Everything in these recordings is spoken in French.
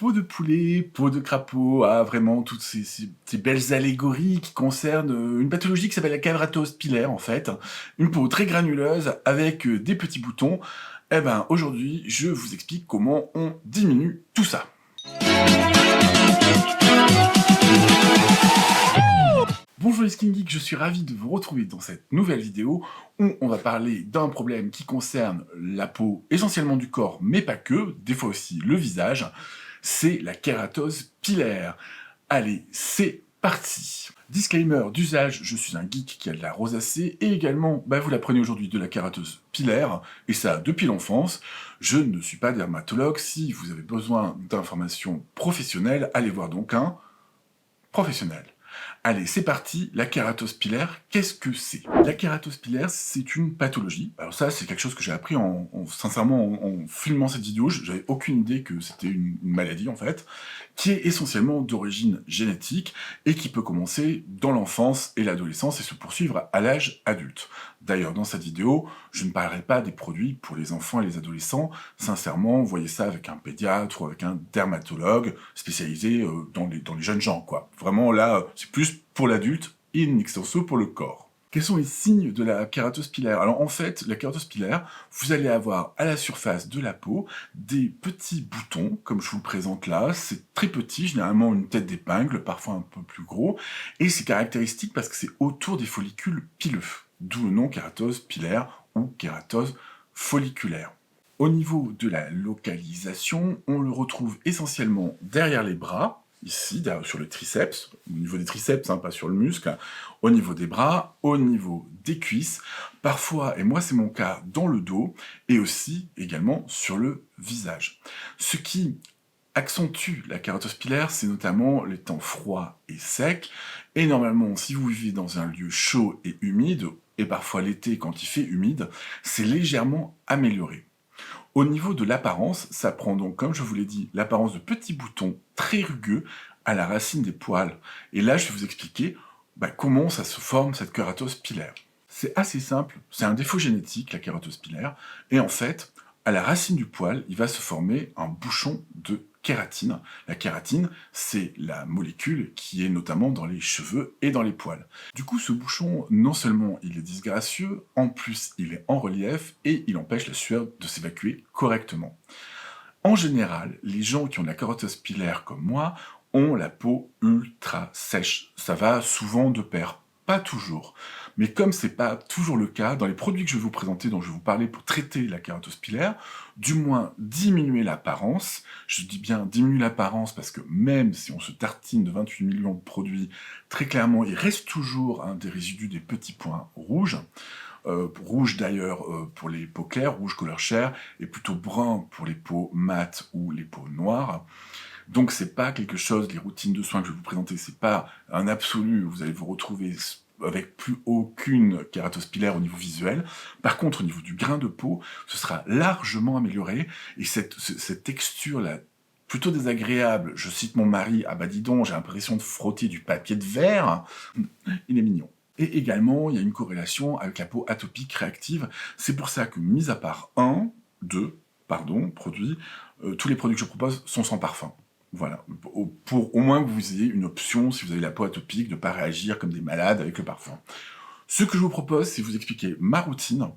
peau de poulet, peau de crapaud, vraiment toutes ces belles allégories qui concernent une pathologie qui s'appelle la kératose pilaire en fait. Une peau très granuleuse avec des petits boutons. Eh ben aujourd'hui, je vous explique comment on diminue tout ça. Bonjour les Skin Geeks, je suis ravi de vous retrouver dans cette nouvelle vidéo où on va parler d'un problème qui concerne la peau, essentiellement du corps, mais pas que, des fois aussi le visage, c'est la kératose pilaire. Allez, c'est parti. Disclaimer d'usage, je suis un geek qui a de la rosacée et également, vous l'apprenez aujourd'hui, de la kératose pilaire, et ça depuis l'enfance. Je ne suis pas dermatologue, si vous avez besoin d'informations professionnelles, allez voir donc un professionnel. Allez, c'est parti, la kératose pilaire, qu'est-ce que c'est? La kératose pilaire, c'est une pathologie. Alors ça, c'est quelque chose que j'ai appris sincèrement en filmant cette vidéo, j'avais aucune idée que c'était une maladie en fait, qui est essentiellement d'origine génétique et qui peut commencer dans l'enfance et l'adolescence et se poursuivre à l'âge adulte. D'ailleurs, dans cette vidéo, je ne parlerai pas des produits pour les enfants et les adolescents. Sincèrement, voyez ça avec un pédiatre ou avec un dermatologue spécialisé dans les jeunes gens, quoi. Vraiment, là, c'est plus pour l'adulte et in extenso pour le corps. Quels sont les signes de la kératose pilaire? Alors en fait, la kératose pilaire, vous allez avoir à la surface de la peau des petits boutons, comme je vous le présente là. C'est très petit, généralement une tête d'épingle, parfois un peu plus gros. Et c'est caractéristique parce que c'est autour des follicules pileux. D'où le nom kératose pilaire ou kératose folliculaire. Au niveau de la localisation, on le retrouve essentiellement derrière les bras, ici, sur le triceps, au niveau des triceps, pas sur le muscle, au niveau des bras, au niveau des cuisses, parfois, et moi c'est mon cas, dans le dos, et aussi également sur le visage. Ce qui accentue la kératose pilaire, c'est notamment les temps froids et secs, et normalement, si vous vivez dans un lieu chaud et humide, et parfois l'été quand il fait humide, c'est légèrement amélioré. Au niveau de l'apparence, ça prend donc, comme je vous l'ai dit, l'apparence de petits boutons très rugueux à la racine des poils. Et là, je vais vous expliquer comment ça se forme cette kératose pilaire. C'est assez simple, c'est un défaut génétique, la kératose pilaire, et en fait, à la racine du poil, il va se former un bouchon de kératine. La kératine, c'est la molécule qui est notamment dans les cheveux et dans les poils. Du coup, ce bouchon, non seulement il est disgracieux, en plus il est en relief et il empêche la sueur de s'évacuer correctement. En général, les gens qui ont de la kératose pilaire comme moi ont la peau ultra sèche. Ça va souvent de pair. Pas toujours. Mais comme c'est pas toujours le cas, dans les produits que je vais vous présenter, dont je vais vous parler pour traiter la kératose pilaire, du moins diminuer l'apparence. Je dis bien diminuer l'apparence parce que même si on se tartine de 28 millions de produits, très clairement, il reste toujours des résidus des petits points rouges. Rouge d'ailleurs pour les peaux claires, rouge couleur chair, et plutôt brun pour les peaux mates ou les peaux noires. Donc c'est pas quelque chose, les routines de soins que je vais vous présenter, c'est pas un absolu, vous allez vous retrouver avec plus aucune kératose pilaire au niveau visuel. Par contre, au niveau du grain de peau, ce sera largement amélioré, et cette texture-là, plutôt désagréable, je cite mon mari, ah bah dis donc, j'ai l'impression de frotter du papier de verre, il est mignon. Et également, il y a une corrélation avec la peau atopique réactive, c'est pour ça que, mis à part produits, tous les produits que je propose sont sans parfum. Voilà, pour au moins que vous ayez une option, si vous avez la peau atopique, de ne pas réagir comme des malades avec le parfum. Ce que je vous propose, c'est vous expliquer ma routine,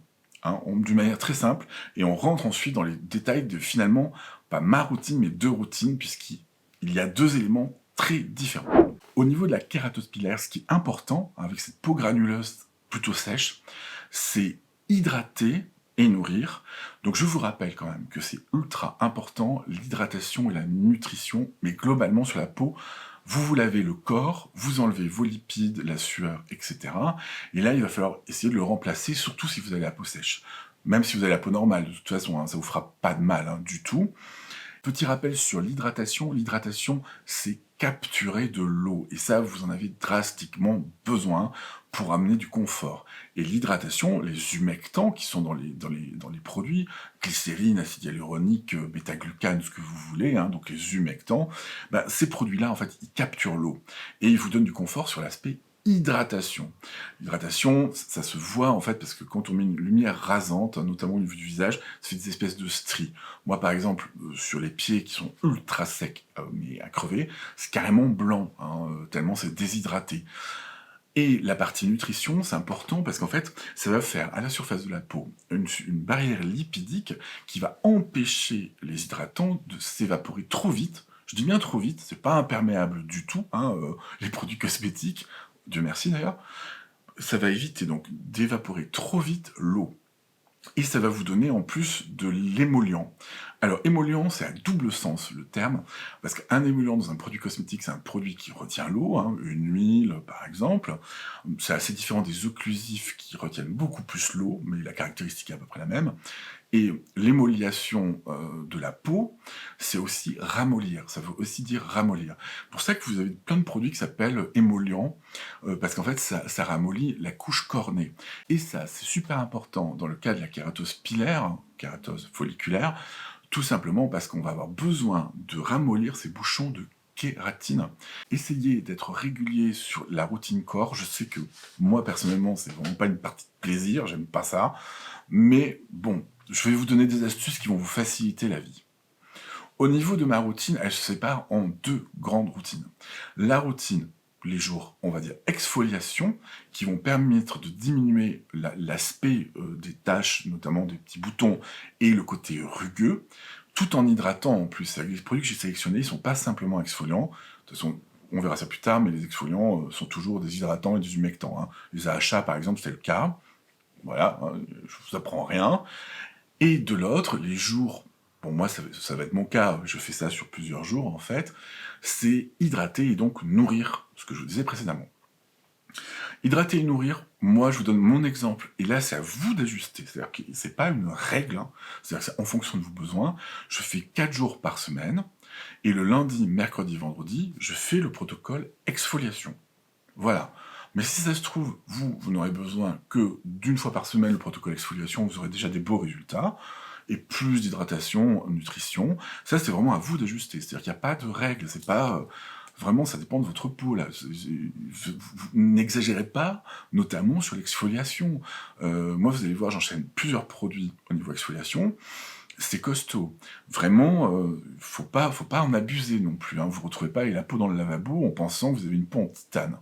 d'une manière très simple, et on rentre ensuite dans les détails de finalement, pas ma routine, mais deux routines, puisqu'il y a deux éléments très différents. Au niveau de la kératose pilaire, ce qui est important, avec cette peau granuleuse plutôt sèche, c'est hydrater et nourrir. Donc je vous rappelle quand même que c'est ultra important, l'hydratation et la nutrition, mais globalement sur la peau, vous lavez le corps, vous enlevez vos lipides, la sueur, etc. Et là, il va falloir essayer de le remplacer, surtout si vous avez la peau sèche. Même si vous avez la peau normale, de toute façon, ça vous fera pas de mal du tout. Petit rappel sur l'hydratation, c'est capturer de l'eau, et ça, vous en avez drastiquement besoin pour amener du confort. Et l'hydratation, les humectants qui sont dans les produits, glycérine, acide hyaluronique, bêta-glucane, ce que vous voulez, donc les humectants, ces produits-là, en fait, ils capturent l'eau, et ils vous donnent du confort sur l'aspect Hydratation. L'hydratation, ça se voit en fait parce que quand on met une lumière rasante, notamment au niveau du visage, ça fait des espèces de stries. Moi par exemple, sur les pieds qui sont ultra secs, mais à crever, c'est carrément blanc, hein, tellement c'est déshydraté. Et la partie nutrition, c'est important parce qu'en fait, ça va faire à la surface de la peau une barrière lipidique qui va empêcher les hydratants de s'évaporer trop vite. Je dis bien trop vite, c'est pas imperméable du tout, hein, les produits cosmétiques, Dieu merci d'ailleurs. Ça va éviter donc d'évaporer trop vite l'eau. Et ça va vous donner en plus de l'émollient. Alors émollient, c'est à double sens le terme, parce qu'un émollient dans un produit cosmétique, c'est un produit qui retient l'eau, hein, une huile par exemple. C'est assez différent des occlusifs qui retiennent beaucoup plus l'eau, mais la caractéristique est à peu près la même. Et l'émolliation de la peau, c'est aussi ramollir, ça veut aussi dire ramollir. C'est pour ça que vous avez plein de produits qui s'appellent émollients, parce qu'en fait ça ramollit la couche cornée. Et ça, c'est super important dans le cas de la kératose pilaire, kératose folliculaire, tout simplement parce qu'on va avoir besoin de ramollir ces bouchons de kératine. Essayez d'être régulier sur la routine corps. Je sais que moi personnellement, c'est vraiment pas une partie de plaisir, j'aime pas ça, mais bon, je vais vous donner des astuces qui vont vous faciliter la vie. Au niveau de ma routine, elle se sépare en deux grandes routines. La routine, les jours, on va dire, exfoliation, qui vont permettre de diminuer l'aspect des taches, notamment des petits boutons, et le côté rugueux, tout en hydratant en plus. Les produits que j'ai sélectionnés, ils ne sont pas simplement exfoliants. De toute façon, on verra ça plus tard, mais les exfoliants sont toujours des hydratants et des humectants, hein. Les AHA, par exemple, c'est le cas. Voilà, hein, je vous apprends rien. Et de l'autre, les jours, pour moi ça va être mon cas, je fais ça sur plusieurs jours en fait, c'est hydrater et donc nourrir, ce que je vous disais précédemment. Hydrater et nourrir, moi je vous donne mon exemple, et là c'est à vous d'ajuster, c'est-à-dire que c'est pas une règle, hein, c'est-à-dire que c'est en fonction de vos besoins, je fais 4 jours par semaine, et le lundi, mercredi, vendredi, je fais le protocole exfoliation. Voilà. Mais si ça se trouve, vous n'aurez besoin que d'une fois par semaine le protocole exfoliation, vous aurez déjà des beaux résultats, et plus d'hydratation, nutrition. Ça, c'est vraiment à vous d'ajuster. C'est-à-dire qu'il n'y a pas de règle, c'est pas... vraiment, ça dépend de votre peau, là. Vous n'exagérez pas, notamment sur l'exfoliation. Moi, vous allez voir, j'enchaîne plusieurs produits au niveau exfoliation. C'est costaud. Vraiment, faut pas en abuser non plus, hein. Vous ne retrouvez pas la peau dans le lavabo en pensant que vous avez une peau en titane.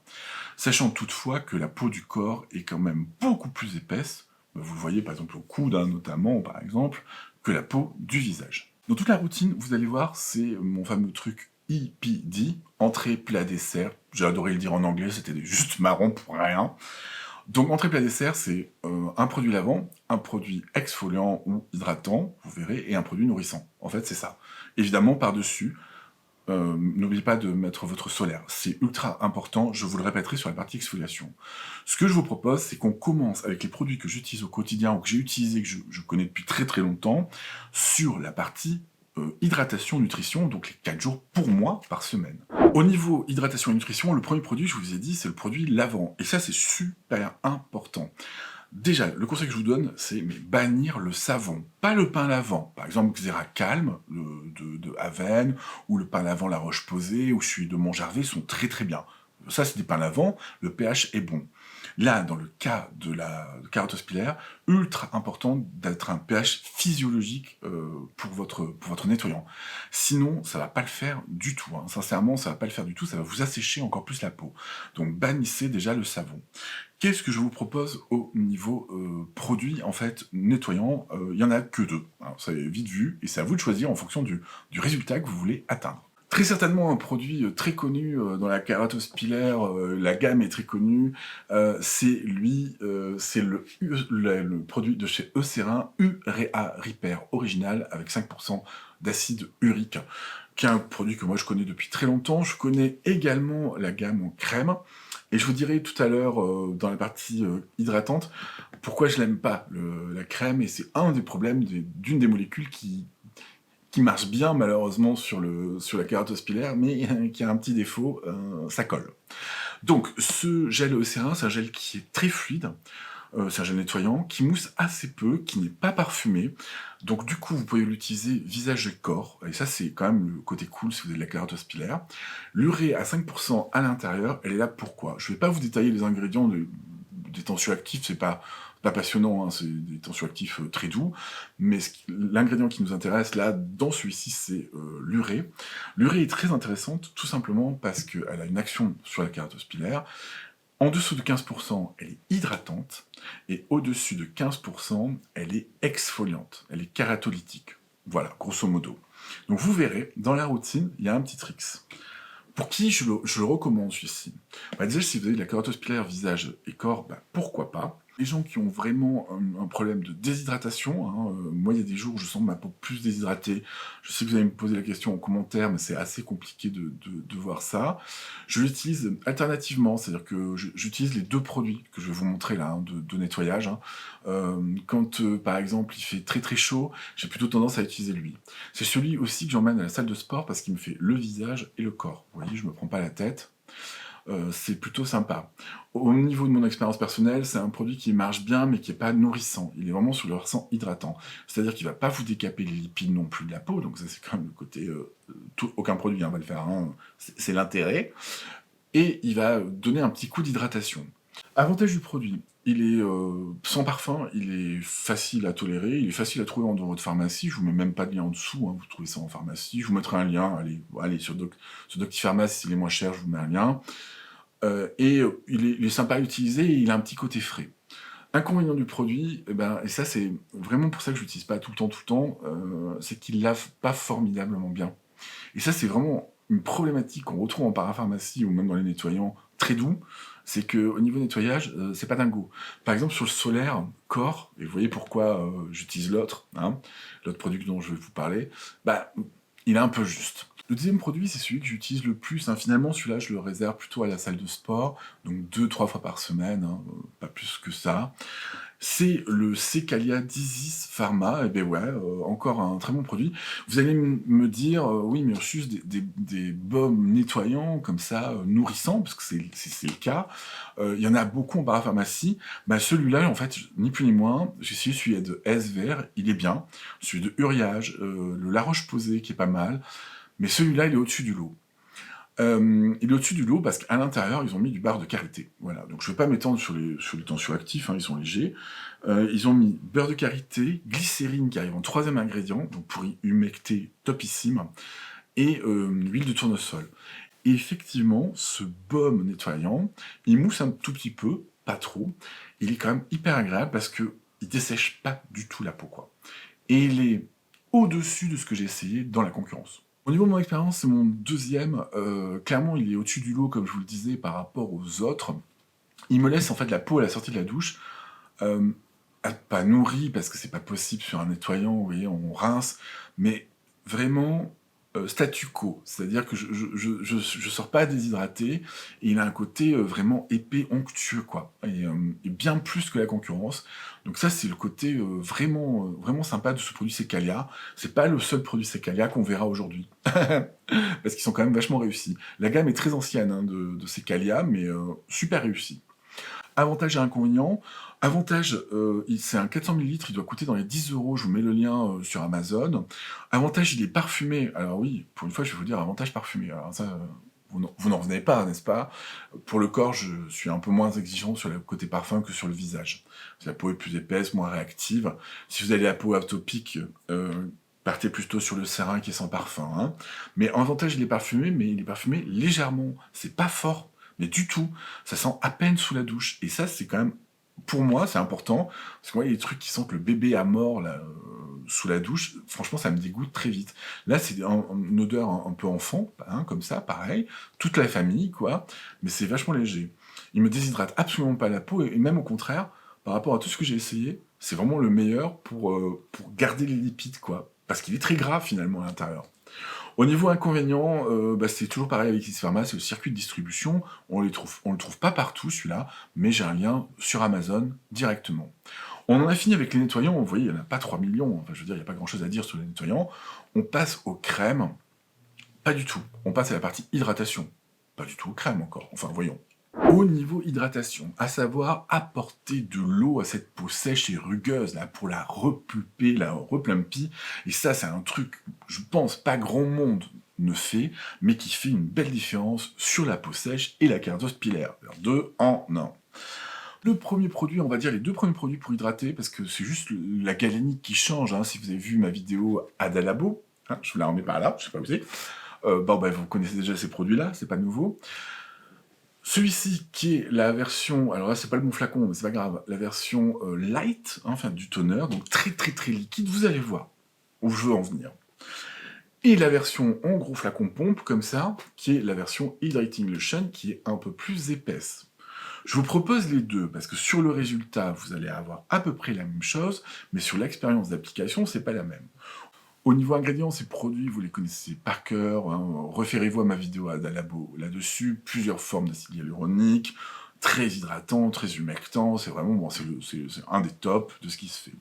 Sachant toutefois que la peau du corps est quand même beaucoup plus épaisse, vous le voyez par exemple au coude, hein, notamment, par exemple, que la peau du visage. Dans toute la routine, vous allez voir, c'est mon fameux truc EPD, entrée, plat, dessert. J'ai adoré le dire en anglais, c'était juste marrant pour rien. Donc entrée, plat, dessert, c'est un produit lavant, un produit exfoliant ou hydratant, vous verrez, et un produit nourrissant. En fait, c'est ça. Évidemment, par-dessus, n'oubliez pas de mettre votre solaire. C'est ultra important, je vous le répéterai sur la partie exfoliation. Ce que je vous propose, c'est qu'on commence avec les produits que j'utilise au quotidien, ou que j'ai utilisés, que je connais depuis très très longtemps, sur la partie hydratation, nutrition, donc les 4 jours pour moi par semaine. Au niveau hydratation et nutrition, le premier produit, je vous ai dit, c'est le produit lavant. Et ça, c'est super important. Déjà, le conseil que je vous donne, c'est bannir le savon, pas le pain lavant. Par exemple, Xera Calme de Aven, ou le pain lavant La Roche-Posay, ou celui de Montjarvet sont très très bien. Ça, c'est des pains lavants, le pH est bon. Là, dans le cas de la kératose pilaire, ultra important d'être un pH physiologique pour votre nettoyant. Sinon, ça va pas le faire du tout, hein. Sincèrement, ça va pas le faire du tout, ça va vous assécher encore plus la peau. Donc bannissez déjà le savon. Qu'est-ce que je vous propose au niveau produit, en fait, nettoyant? Il y en a que deux, hein, ça est vite vu, et c'est à vous de choisir en fonction du résultat que vous voulez atteindre. Très certainement un produit très connu dans la kératose pilaire, la gamme est très connue, c'est le produit de chez Eucerin, Urea Repair Original, avec 5% d'acide urique, qui est un produit que moi je connais depuis très longtemps. Je connais également la gamme en crème, et je vous dirai tout à l'heure, dans la partie hydratante, pourquoi je l'aime pas, la crème, et c'est un des problèmes d'une des molécules qui marche bien malheureusement sur la kératose pilaire, mais qui a un petit défaut, ça colle. Donc ce gel Eucerin, c'est un gel qui est très fluide, C'est un gel nettoyant qui mousse assez peu, qui n'est pas parfumé. Donc du coup, vous pouvez l'utiliser visage et corps. Et ça, c'est quand même le côté cool si vous avez de la kératose pilaire. L'urée à 5% à l'intérieur, elle est là pourquoi? Je ne vais pas vous détailler les ingrédients des tensioactifs, c'est pas passionnant, hein, c'est des tensioactifs très doux. Mais l'ingrédient qui nous intéresse là, dans celui-ci, c'est l'urée. L'urée est très intéressante, tout simplement parce qu'elle a une action sur la kératose pilaire. En dessous de 15%, elle est hydratante, et au-dessus de 15%, elle est exfoliante, elle est kératolytique. Voilà, grosso modo. Donc vous verrez, dans la routine, il y a un petit tricks. Pour qui je le recommande celui-ci? Déjà, si vous avez de la kératose pilaire visage et corps, pourquoi pas. Les gens qui ont vraiment un problème de déshydratation, hein, moi il y a des jours où je sens ma peau plus déshydratée, je sais que vous allez me poser la question en commentaire, mais c'est assez compliqué de voir ça. Je l'utilise alternativement, c'est-à-dire que j'utilise les deux produits que je vais vous montrer là, hein, de nettoyage. Hein. Quand par exemple il fait très très chaud, j'ai plutôt tendance à utiliser lui. C'est celui aussi que j'emmène à la salle de sport parce qu'il me fait le visage et le corps. Vous voyez, je me prends pas la tête. C'est plutôt sympa. Au niveau de mon expérience personnelle, c'est un produit qui marche bien, mais qui n'est pas nourrissant. Il est vraiment sur le versant hydratant. C'est-à-dire qu'il ne va pas vous décaper les lipides non plus de la peau, donc ça c'est quand même le côté... aucun produit va le faire, hein. C'est l'intérêt. Et il va donner un petit coup d'hydratation. Avantage du produit, il est sans parfum, il est facile à tolérer, il est facile à trouver dans votre pharmacie, je vous mets même pas de lien en dessous, hein, vous trouvez ça en pharmacie, je vous mettrai un lien, allez sur Doctipharma, s'il est moins cher, je vous mets un lien. Il est sympa à utiliser et il a un petit côté frais. Inconvénient du produit, et ça c'est vraiment pour ça que je l'utilise pas tout le temps, c'est qu'il lave pas formidablement bien. Et ça c'est vraiment une problématique qu'on retrouve en parapharmacie ou même dans les nettoyants très doux, c'est qu'au niveau nettoyage, c'est pas dingo. Par exemple sur le solaire, corps, et vous voyez pourquoi j'utilise l'autre, hein, l'autre produit dont je vais vous parler, il est un peu juste. Le deuxième produit, c'est celui que j'utilise le plus. Hein. Finalement, celui-là, je le réserve plutôt à la salle de sport, donc 2-3 fois par semaine, hein, pas plus que ça. C'est le Secalia d'Isis Pharma, et encore un très bon produit. Vous allez me dire, oui, mais juste des baumes nettoyants, comme ça, nourrissants, parce que c'est le cas. Il y en a beaucoup en parapharmacie. Celui-là, en fait, ni plus ni moins, j'ai essayé celui de S-Vert, il est bien. Celui de Uriage, le La Roche-Posay, qui est pas mal. Mais celui-là, il est au-dessus du lot. Il est au-dessus du lot parce qu'à l'intérieur, ils ont mis du beurre de karité. Voilà, donc je ne vais pas m'étendre sur les tensioactifs, hein, ils sont légers. Ils ont mis beurre de karité, glycérine qui arrive en troisième ingrédient, donc pour y humecter topissime, et huile de tournesol. Et effectivement, ce baume nettoyant, il mousse un tout petit peu, pas trop. Il est quand même hyper agréable parce qu'il ne dessèche pas du tout la peau, quoi. Et il est au-dessus de ce que j'ai essayé dans la concurrence. Au niveau de mon expérience, c'est mon deuxième. Clairement, il est au-dessus du lot, comme je vous le disais, par rapport aux autres. Il me laisse en fait la peau à la sortie de la douche, euh, pas nourrie, parce que c'est pas possible sur un nettoyant, vous voyez, on rince, mais vraiment statu quo. C'est-à-dire que je sors pas déshydraté, et il a un côté vraiment épais, onctueux, quoi. Et bien plus que la concurrence. Donc ça, c'est le côté vraiment sympa de ce produit Secalia. C'est pas le seul produit Secalia qu'on verra aujourd'hui. Parce qu'ils sont quand même vachement réussis. La gamme est très ancienne hein, de Secalia, mais super réussie. Avantage et inconvénients. Avantage, c'est un 400 ml, il doit coûter dans les 10 €, je vous mets le lien sur Amazon. Avantage, il est parfumé. Alors oui, pour une fois, je vais vous dire avantage parfumé. Alors ça, vous n'en revenez pas, n'est-ce pas? Pour le corps, je suis un peu moins exigeant sur le côté parfum que sur le visage. La peau est plus épaisse, moins réactive. Si vous avez la peau atopique, partez plutôt sur le sérin qui est sans parfum. Hein. Mais avantage, il est parfumé, mais il est parfumé légèrement. C'est pas fort, mais du tout. Ça sent à peine sous la douche. Et ça, c'est quand même, pour moi, c'est important. Parce que moi, il y a des trucs qui sentent le bébé à mort là, sous la douche. Franchement, ça me dégoûte très vite. Là, c'est une odeur un peu enfant, hein, comme ça, pareil. Toute la famille, quoi. Mais c'est vachement léger. Il me déshydrate absolument pas la peau. Et même au contraire, par rapport à tout ce que j'ai essayé, c'est vraiment le meilleur pour garder les lipides, quoi. Parce qu'il est très gras, finalement, à l'intérieur. Au niveau inconvénient, c'est toujours pareil avec Isis Pharma, c'est le circuit de distribution. On le trouve pas partout, celui-là, mais j'ai un lien sur Amazon directement. On en a fini avec les nettoyants, vous voyez, il n'y en a pas 3 millions, enfin je veux dire, il n'y a pas grand-chose à dire sur les nettoyants. On passe aux crèmes, pas du tout. On passe à la partie hydratation, pas du tout aux crèmes encore, enfin voyons. Au niveau hydratation, à savoir apporter de l'eau à cette peau sèche et rugueuse là, pour la repulper, la replumpy. Et ça, c'est un truc, je pense, pas grand monde ne fait, mais qui fait une belle différence sur la peau sèche et la kératose pilaire. Alors, deux en un. Le premier produit, on va dire les deux premiers produits pour hydrater, parce que c'est juste la galénique qui change. Hein, si vous avez vu ma vidéo Adalabo, hein, je vous la remets par là, je sais pas où c'est. Vous connaissez déjà ces produits-là, c'est pas nouveau. Celui-ci qui est la version, alors là c'est pas le bon flacon, mais c'est pas grave, la version light, hein, enfin du toner, donc très très très liquide, vous allez voir où je veux en venir. Et la version en gros flacon pompe, comme ça, qui est la version Hydrating Lotion, qui est un peu plus épaisse. Je vous propose les deux, parce que sur le résultat, vous allez avoir à peu près la même chose, mais sur l'expérience d'application, c'est pas la même. Au niveau ingrédients, ces produits, vous les connaissez par cœur, hein. Référez-vous à ma vidéo Adalabo là-dessus, plusieurs formes d'acide hyaluronique, très hydratant, très humectant, c'est vraiment, bon, c'est un des tops de ce qui se fait.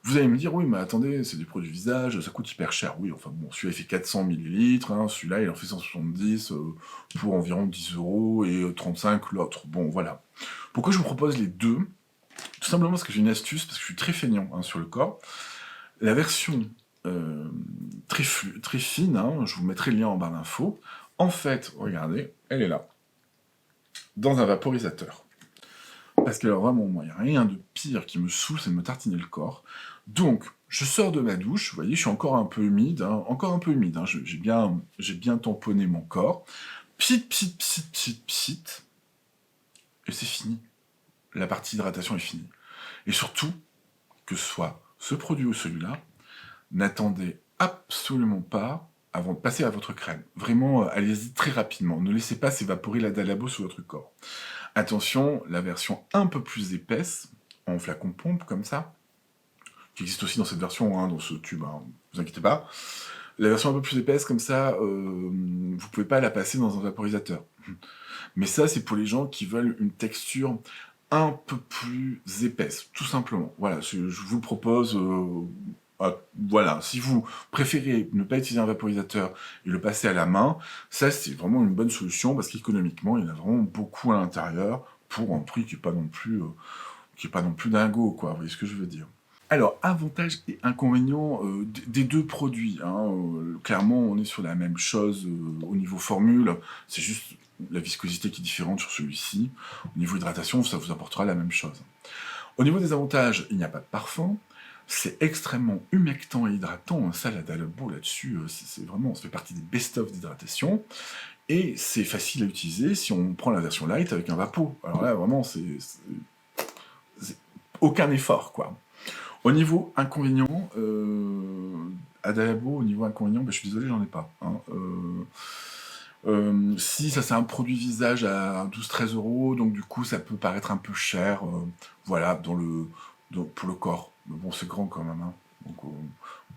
Vous allez me dire, oui, mais attendez, c'est des produits visage, ça coûte hyper cher. Oui, enfin bon, celui-là il fait 400 ml, hein, celui-là il en fait 170 pour environ 10 € et 35 l'autre. Bon, voilà. Pourquoi je vous propose les deux? Tout simplement parce que j'ai une astuce, parce que je suis très feignant hein, sur le corps. La version très fine, hein, je vous mettrai le lien en barre d'infos. En fait, regardez, elle est là, dans un vaporisateur. Parce que alors vraiment, moi, il n'y a rien de pire qui me saoule, c'est de me tartiner le corps. Donc, je sors de ma douche, vous voyez, je suis encore un peu humide, hein, j'ai bien tamponné mon corps. Psit, psit, psit, psit, psit, et c'est fini. La partie hydratation est finie. Et surtout, que ce soit ce produit ou celui-là, n'attendez absolument pas avant de passer à votre crème. Vraiment, allez-y très rapidement. Ne laissez pas s'évaporer la Dalabo sur votre corps. Attention, la version un peu plus épaisse, en flacon pompe comme ça, qui existe aussi dans cette version, hein, dans ce tube, hein, vous inquiétez pas. La version un peu plus épaisse comme ça, vous pouvez pas la passer dans un vaporisateur. Mais ça, c'est pour les gens qui veulent une texture un peu plus épaisse, tout simplement. Voilà, je vous propose... voilà, si vous préférez ne pas utiliser un vaporisateur et le passer à la main, ça c'est vraiment une bonne solution parce qu'économiquement, il y en a vraiment beaucoup à l'intérieur pour un prix qui n'est pas non plus dingo, quoi. Vous voyez ce que je veux dire? Alors, avantages et inconvénients des deux produits. Hein, clairement, on est sur la même chose au niveau formule. C'est juste la viscosité qui est différente sur celui-ci. Au niveau hydratation, ça vous apportera la même chose. Au niveau des avantages, il n'y a pas de parfum. C'est extrêmement humectant et hydratant. Ça, la Dalabo là-dessus, c'est vraiment, ça fait partie des best-of d'hydratation. Et c'est facile à utiliser si on prend la version light avec un vapeau. Alors là, vraiment, c'est aucun effort, quoi. Au niveau inconvénient, Adalabo, au niveau inconvénient, je suis désolé, j'en ai pas. Hein. Si ça c'est un produit visage à 12-13 €, donc du coup ça peut paraître un peu cher, voilà, pour le corps. Mais bon, c'est grand quand même. Hein. Donc,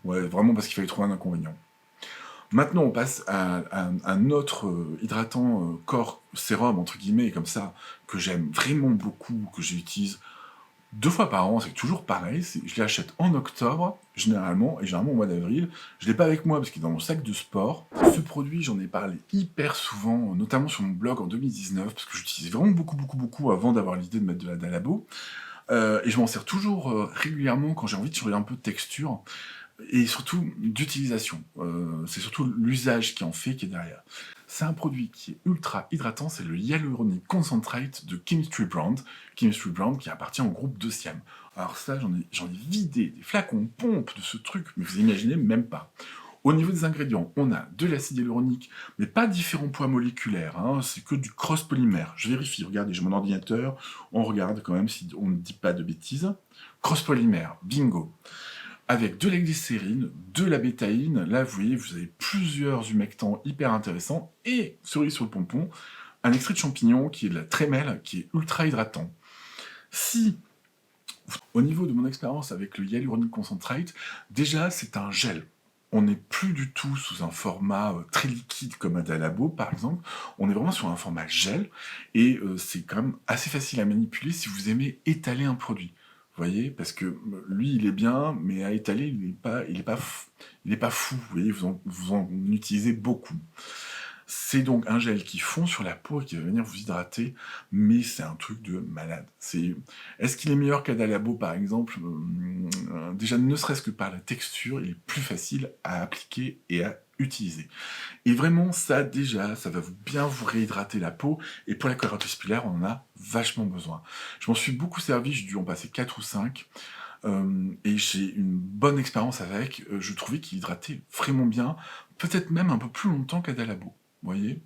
ouais, vraiment parce qu'il fallait trouver un inconvénient. Maintenant, on passe à un autre hydratant corps sérum, entre guillemets, comme ça, que j'aime vraiment beaucoup, que j'utilise 2 fois par an, c'est toujours pareil, je l'achète en octobre, généralement, et généralement au mois d'avril. Je l'ai pas avec moi parce qu'il est dans mon sac de sport. Ce produit, j'en ai parlé hyper souvent, notamment sur mon blog en 2019, parce que j'utilisais vraiment beaucoup avant d'avoir l'idée de mettre de la Dalabo. Et je m'en sers toujours régulièrement quand j'ai envie de changer un peu de texture, et surtout d'utilisation. C'est surtout l'usage qui en fait qui est derrière. C'est un produit qui est ultra hydratant, c'est le Hyaluronic Concentrate de Chemistry Brand qui appartient au groupe de Siam. Alors ça, j'en ai vidé des flacons pompe de ce truc, mais vous imaginez même pas. Au niveau des ingrédients, on a de l'acide hyaluronique, mais pas différents poids moléculaires, hein, c'est que du cross-polymère. Je vérifie, regardez, j'ai mon ordinateur, on regarde quand même si on ne dit pas de bêtises. Cross-polymère, bingo. Avec de la glycérine, de la bétaïne, là vous voyez, vous avez plusieurs humectants hyper intéressants, et, cerise sur le pompon, un extrait de champignon qui est de la trémelle, qui est ultra hydratant. Si, au niveau de mon expérience avec le Hyaluronic Concentrate, déjà c'est un gel. On n'est plus du tout sous un format très liquide comme Adalabo par exemple, on est vraiment sur un format gel, et c'est quand même assez facile à manipuler si vous aimez étaler un produit. Vous voyez, parce que lui, il est bien, mais à étaler, il est pas fou. Vous voyez, vous en utilisez beaucoup. C'est donc un gel qui fond sur la peau et qui va venir vous hydrater, mais c'est un truc de malade. Est-ce qu'il est meilleur qu'Adalabo, par exemple? Déjà, ne serait-ce que par la texture, il est plus facile à appliquer et à utiliser. Et vraiment, ça, déjà, ça va bien vous réhydrater la peau, et pour la coloration pilaire, on en a vachement besoin. Je m'en suis beaucoup servi, j'ai dû en passer 4 ou 5. Et j'ai une bonne expérience avec, je trouvais qu'il hydratait vraiment bien, peut-être même un peu plus longtemps qu'Adalabo. Vous voyez?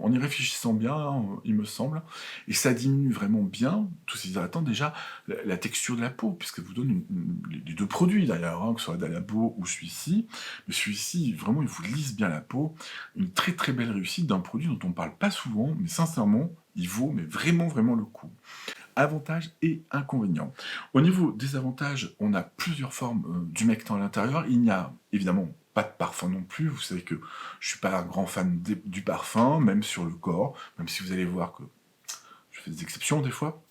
En y réfléchissant bien, il me semble, et ça diminue vraiment bien, tous ces hydratants, déjà, la texture de la peau, puisque vous donne les 2 produits d'ailleurs, hein, que ce soit Adalabo ou celui-ci, mais celui-ci, vraiment, il vous lisse bien la peau, une très très belle réussite d'un produit dont on parle pas souvent, mais sincèrement, il vaut mais vraiment vraiment le coup. Avantages et inconvénients. Au niveau des avantages, on a plusieurs formes d'humectant à l'intérieur. Il n'y a évidemment pas de parfum non plus. Vous savez que je suis pas un grand fan du parfum, même sur le corps, même si vous allez voir que je fais des exceptions des fois.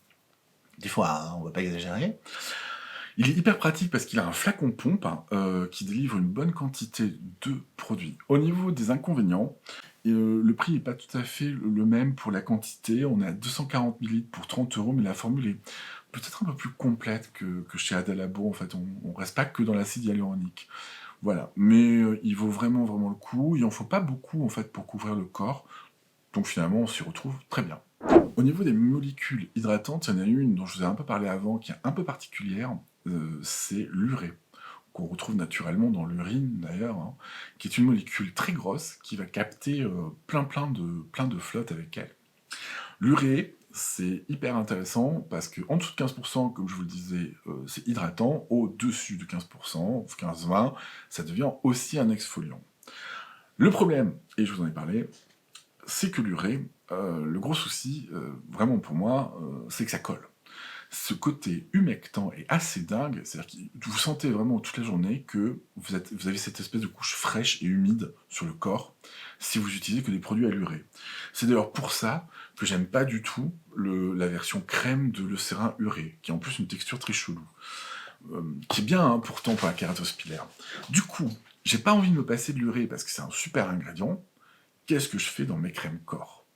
Des fois, hein, on va pas exagérer. Il est hyper pratique parce qu'il a un flacon pompe hein, qui délivre une bonne quantité de produits. Au niveau des inconvénients, le prix n'est pas tout à fait le même pour la quantité. On est à 240 ml pour 30 €, mais la formule est peut-être un peu plus complète que chez Adalabo. En fait, on reste pas que dans l'acide hyaluronique. Voilà, mais il vaut vraiment vraiment le coup. Il en faut pas beaucoup en fait pour couvrir le corps. Donc finalement, on s'y retrouve très bien. Au niveau des molécules hydratantes, il y en a une dont je vous ai un peu parlé avant, qui est un peu particulière, c'est l'urée, qu'on retrouve naturellement dans l'urine d'ailleurs, hein, qui est une molécule très grosse qui va capter plein de flotte avec elle. L'urée, c'est hyper intéressant parce que en dessous de 15%, comme je vous le disais, c'est hydratant. Au-dessus de 15%, 15-20, ça devient aussi un exfoliant. Le problème, et je vous en ai parlé, c'est que l'urée, le gros souci, vraiment pour moi, c'est que ça colle. Ce côté humectant est assez dingue, c'est-à-dire que vous sentez vraiment toute la journée que vous avez cette espèce de couche fraîche et humide sur le corps si vous utilisez que des produits à l'urée. C'est d'ailleurs pour ça que j'aime pas du tout la version crème de l'Eucérin urée, qui a en plus une texture très chelou, qui est bien hein, pourtant pour la kératose pilaire. Du coup, j'ai pas envie de me passer de l'urée parce que c'est un super ingrédient. Qu'est-ce que je fais dans mes crèmes corps?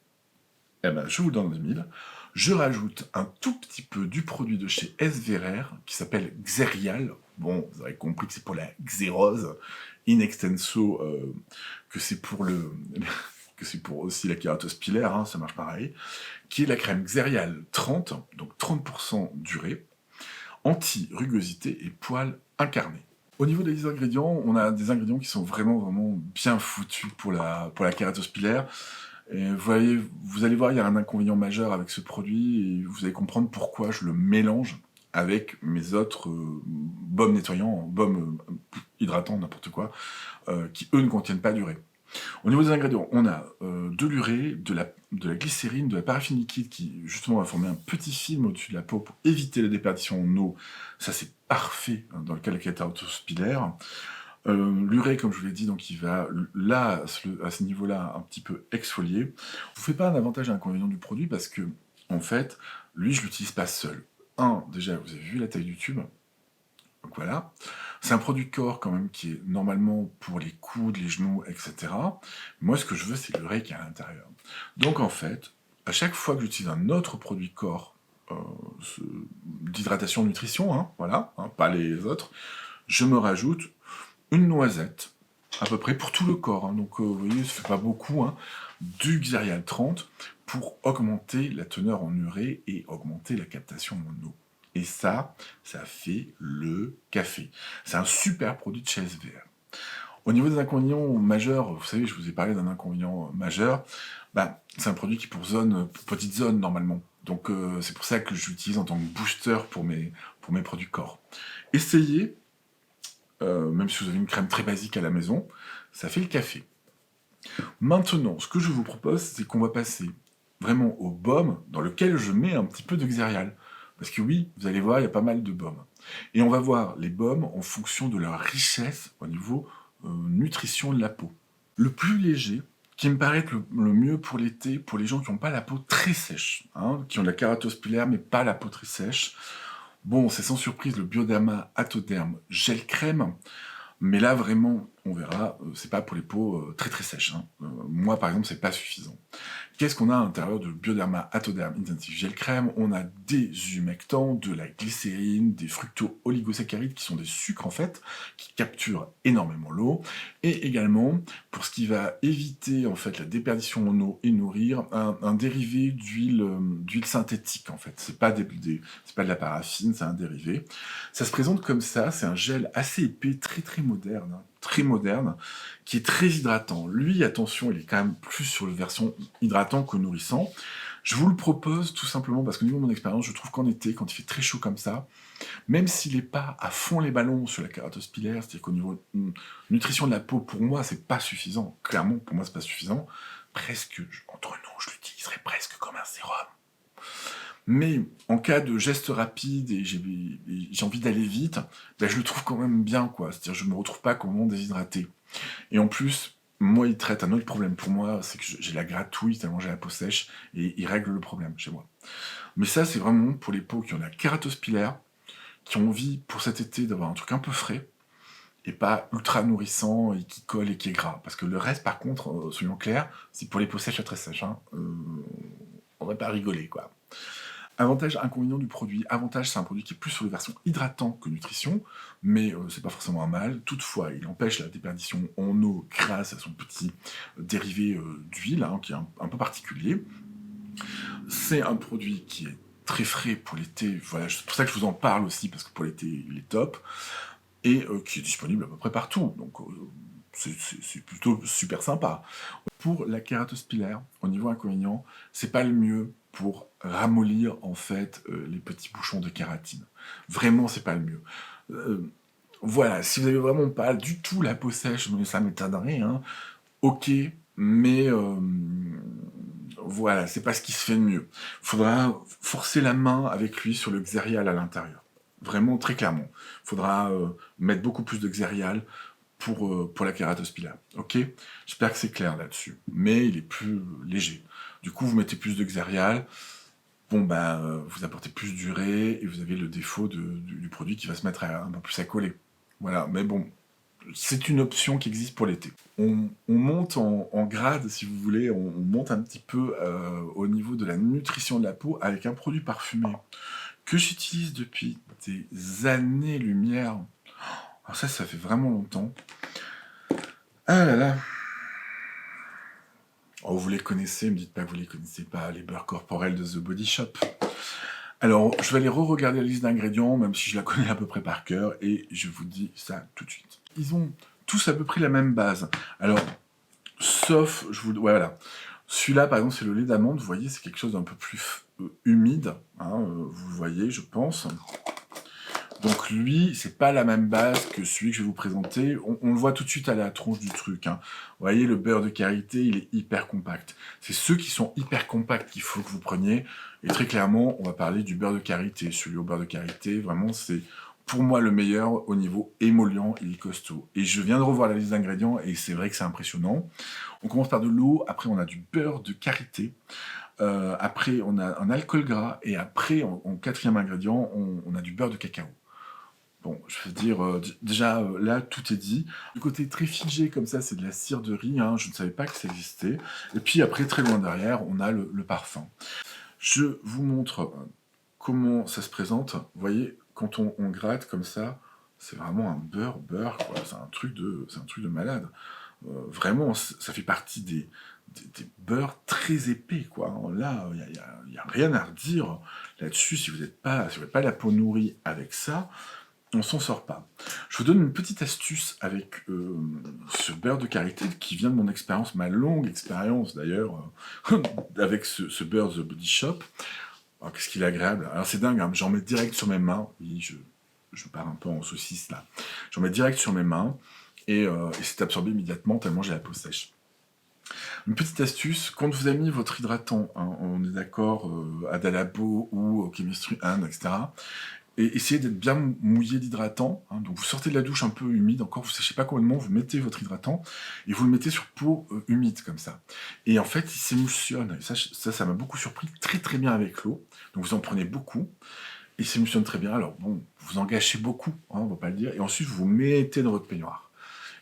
Eh ben, je vous le donne en 2000. Je rajoute un tout petit peu du produit de chez SVRR qui s'appelle Xerial. Bon, vous avez compris que c'est pour la xérose. In extenso, que c'est pour que c'est pour aussi la kératose pilaire, hein, ça marche pareil. Qui est la crème Xerial 30, donc 30% d'urée, anti-rugosité et poils incarnés. Au niveau des ingrédients, on a des ingrédients qui sont vraiment, vraiment bien foutus pour la kératose pilaire. Et vous allez voir, il y a un inconvénient majeur avec ce produit, et vous allez comprendre pourquoi je le mélange avec mes autres baumes nettoyants, baumes hydratants, n'importe quoi, qui eux ne contiennent pas d'urée. Au niveau des ingrédients, on a de l'urée, de la glycérine, de la paraffine liquide qui justement va former un petit film au-dessus de la peau pour éviter la déperdition en eau. Ça c'est parfait hein, dans le cas de la kératose pilaire. L'urée, comme je vous l'ai dit, donc il va là, à ce niveau-là, un petit peu exfolier. Je vous fais pas un avantage et un inconvénient du produit parce que, en fait, lui, je l'utilise pas seul. Déjà, vous avez vu la taille du tube. Donc voilà. C'est un produit de corps quand même qui est normalement pour les coudes, les genoux, etc. Moi, ce que je veux, c'est l'urée qui est à l'intérieur. Donc en fait, à chaque fois que j'utilise un autre produit de corps, d'hydratation, nutrition, hein, voilà, hein, pas les autres, je me rajoute une noisette, à peu près pour tout le corps, hein, donc vous voyez, ça fait pas beaucoup, hein, du Xerial 30 pour augmenter la teneur en urée et augmenter la captation en eau. Et ça fait le café. C'est un super produit de chez SVR. Au niveau des inconvénients majeurs, vous savez, je vous ai parlé d'un inconvénient majeur, bah, c'est un produit qui est pour petite zone normalement. Donc c'est pour ça que je l'utilise en tant que booster pour mes produits corps. Essayez, même si vous avez une crème très basique à la maison, ça fait le café. Maintenant, ce que je vous propose, c'est qu'on va passer vraiment au baume dans lequel je mets un petit peu de Xerial. Parce que oui, vous allez voir, il y a pas mal de baumes. Et on va voir les baumes en fonction de leur richesse au niveau nutrition de la peau. Le plus léger, qui me paraît être le mieux pour l'été, pour les gens qui n'ont pas la peau très sèche, hein, qui ont de la kératose pilaire mais pas la peau très sèche, bon, c'est sans surprise le Bioderma Atoderm Gel Crème. Mais là, vraiment, on verra, c'est pas pour les peaux très très sèches, hein. Moi, par exemple, c'est pas suffisant. Qu'est-ce qu'on a à l'intérieur de Bioderma Atoderm Intensive Gel Crème? On a des humectants, de la glycérine, des fructo-oligosaccharides qui sont des sucres en fait, qui capturent énormément l'eau, et également, pour ce qui va éviter en fait la déperdition en eau et nourrir, un dérivé d'huile synthétique en fait. C'est pas c'est pas de la paraffine, c'est un dérivé. Ça se présente comme ça, c'est un gel assez épais, très très moderne, hein, très moderne, qui est très hydratant. Lui, attention, il est quand même plus sur la version hydratant que nourrissant. Je vous le propose tout simplement parce que, au niveau de mon expérience, je trouve qu'en été, quand il fait très chaud comme ça, même s'il n'est pas à fond les ballons sur la kératose pilaire, c'est-à-dire qu'au niveau nutrition de la peau, pour moi, c'est pas suffisant. Clairement, pour moi, c'est pas suffisant. Presque, entre nous, je l'utiliserais presque comme un sérum. Mais en cas de geste rapide et j'ai envie d'aller vite, ben je le trouve quand même bien, quoi. C'est-à-dire je me retrouve pas complètement déshydraté. Et en plus, moi, il traite un autre problème pour moi, c'est que j'ai la gratouille tellement j'ai la peau sèche, et il règle le problème chez moi. Mais ça, c'est vraiment pour les peaux qui ont la kératose pilaire, qui ont envie pour cet été d'avoir un truc un peu frais, et pas ultra nourrissant, et qui colle et qui est gras. Parce que le reste, par contre, soyons clairs, c'est pour les peaux sèches à très sèches, hein. On va pas rigoler, quoi. Avantage, inconvénient du produit. Avantage, c'est un produit qui est plus sur les versions hydratant que nutrition, mais c'est pas forcément un mal. Toutefois, il empêche la déperdition en eau grâce à son petit dérivé d'huile, hein, qui est un peu particulier. C'est un produit qui est très frais pour l'été, voilà, c'est pour ça que je vous en parle aussi, parce que pour l'été, il est top, et qui est disponible à peu près partout, donc c'est plutôt super sympa. Pour la kératose pilaire, au niveau inconvénient, c'est pas le mieux pour ramollir en fait les petits bouchons de kératine. Vraiment, c'est pas le mieux. Voilà, si vous avez vraiment pas du tout la peau sèche, mais ça m'étonnerait, hein, ok, mais voilà, c'est pas ce qui se fait de mieux. Faudra forcer la main avec lui sur le Xerial à l'intérieur. Vraiment, très clairement. Faudra mettre beaucoup plus de Xerial pour la kératose pilaire. Ok? J'espère que c'est clair là-dessus. Mais il est plus léger. Du coup, vous mettez plus de Xerial, bon ben, vous apportez plus d'urée, et vous avez le défaut du produit qui va se mettre un peu plus à coller. Voilà, mais bon, c'est une option qui existe pour l'été. On monte en grade, si vous voulez, on monte un petit peu au niveau de la nutrition de la peau avec un produit parfumé que j'utilise depuis des années-lumière. Alors ça fait vraiment longtemps. Ah là là. Oh, vous les connaissez, me dites pas que vous les connaissez pas, les beurres corporels de The Body Shop. Alors, je vais aller re-regarder la liste d'ingrédients, même si je la connais à peu près par cœur, et je vous dis ça tout de suite. Ils ont tous à peu près la même base. Alors, sauf, ouais, voilà. Celui-là, par exemple, c'est le lait d'amande, vous voyez, c'est quelque chose d'un peu plus humide, hein, vous le voyez, je pense. Donc lui, c'est pas la même base que celui que je vais vous présenter. On le voit tout de suite à la tronche du truc, hein. Vous voyez, le beurre de karité, il est hyper compact. C'est ceux qui sont hyper compacts qu'il faut que vous preniez. Et très clairement, on va parler du beurre de karité. Celui au beurre de karité, vraiment, c'est pour moi le meilleur au niveau émollient, il est costaud. Et je viens de revoir la liste d'ingrédients et c'est vrai que c'est impressionnant. On commence par de l'eau, après on a du beurre de karité. Après, on a un alcool gras, et après, en quatrième ingrédient, on a du beurre de cacao. Bon, je veux dire, déjà, là, tout est dit. Du côté très figé, comme ça, c'est de la cire de riz, hein, je ne savais pas que ça existait. Et puis après, très loin derrière, on a le parfum. Je vous montre comment ça se présente. Vous voyez, quand on gratte comme ça, c'est vraiment un beurre, quoi. C'est un truc de malade. Vraiment, ça fait partie des beurres très épais, quoi. Là, il n'y a rien à redire là-dessus. Si vous n'avez pas la peau nourrie avec ça, on s'en sort pas. Je vous donne une petite astuce avec ce beurre de karité qui vient de mon expérience, ma longue expérience d'ailleurs, avec ce beurre The Body Shop. Alors, qu'est-ce qu'il est agréable. Alors c'est dingue, hein, j'en mets direct sur mes mains. Oui, je pars un peu en saucisse là. J'en mets direct sur mes mains, et c'est absorbé immédiatement tellement j'ai la peau sèche. Une petite astuce, quand vous avez mis votre hydratant, hein, on est d'accord, Adalabo ou Chemistry 1, etc., et essayez d'être bien mouillé d'hydratant, hein, donc vous sortez de la douche un peu humide, encore vous ne séchez pas complètement, vous mettez votre hydratant, et vous le mettez sur peau humide, comme ça. Et en fait, il s'émulsionne, et ça m'a beaucoup surpris, très très bien avec l'eau, donc vous en prenez beaucoup, et il s'émulsionne très bien, alors bon, vous en gâchez beaucoup, hein, on va pas le dire, et ensuite vous mettez dans votre peignoir.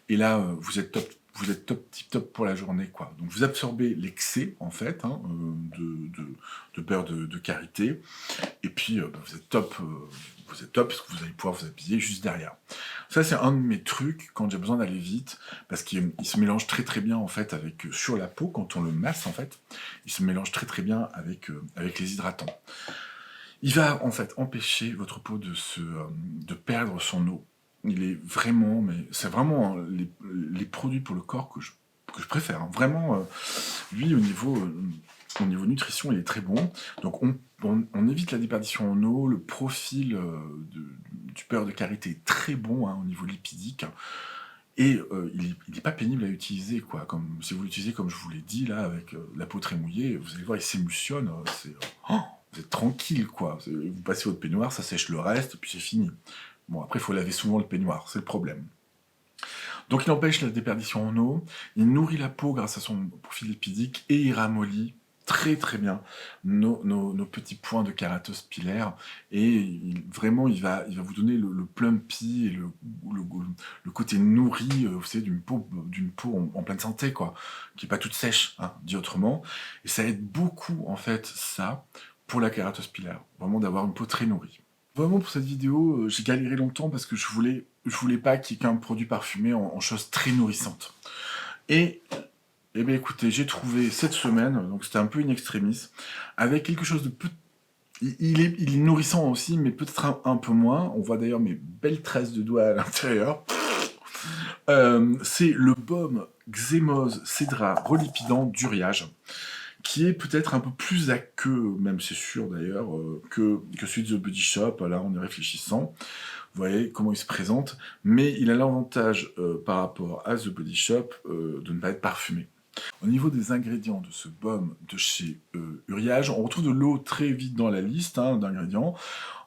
et là, vous êtes top, tip top pour la journée, quoi. Donc vous absorbez l'excès, en fait, hein, de beurre de karité, et puis vous êtes top, parce que vous allez pouvoir vous habiller juste derrière. Ça, c'est un de mes trucs quand j'ai besoin d'aller vite, parce qu'il se mélange très très bien, en fait, avec, sur la peau, quand on le masse, en fait, il se mélange très très bien avec les hydratants. Il va, en fait, empêcher votre peau de perdre son eau. Il est vraiment, mais c'est vraiment hein, les produits pour le corps que je préfère, hein. Vraiment, lui, au niveau nutrition, il est très bon. Donc, on évite la déperdition en eau. Le profil du beurre de karité est très bon hein, au niveau lipidique. Et il est pas pénible à utiliser, quoi. Comme, si vous l'utilisez comme je vous l'ai dit, là, avec la peau très mouillée, vous allez voir, il s'émulsionne. Vous êtes tranquille, quoi. Vous passez votre peignoir, ça sèche le reste, puis c'est fini. Bon, après, il faut laver souvent le peignoir, c'est le problème. Donc il empêche la déperdition en eau, il nourrit la peau grâce à son profil lipidique et il ramollit très très bien nos petits points de kératose pilaire et vraiment il va vous donner le plumpy et le côté nourri vous savez, d'une peau en pleine santé quoi, qui n'est pas toute sèche, hein, dit autrement. Et ça aide beaucoup en fait ça pour la kératose pilaire, vraiment d'avoir une peau très nourrie. Vraiment pour cette vidéo, j'ai galéré longtemps parce que je voulais pas qu'il y ait qu'un produit parfumé en choses très nourrissantes. Et, eh bien écoutez, j'ai trouvé cette semaine, donc c'était un peu in extremis, avec quelque chose de peu... il est nourrissant aussi, mais peut-être un peu moins. On voit d'ailleurs mes belles traces de doigts à l'intérieur. C'est le baume Xémose Cédra Relipidant d'Uriage, qui est peut-être un peu plus aqueux, même c'est sûr d'ailleurs, que celui de The Body Shop, là en y réfléchissant. Vous voyez comment il se présente, mais il a l'avantage par rapport à The Body Shop de ne pas être parfumé. Au niveau des ingrédients de ce baume de chez Uriage, on retrouve de l'eau très vite dans la liste hein, d'ingrédients.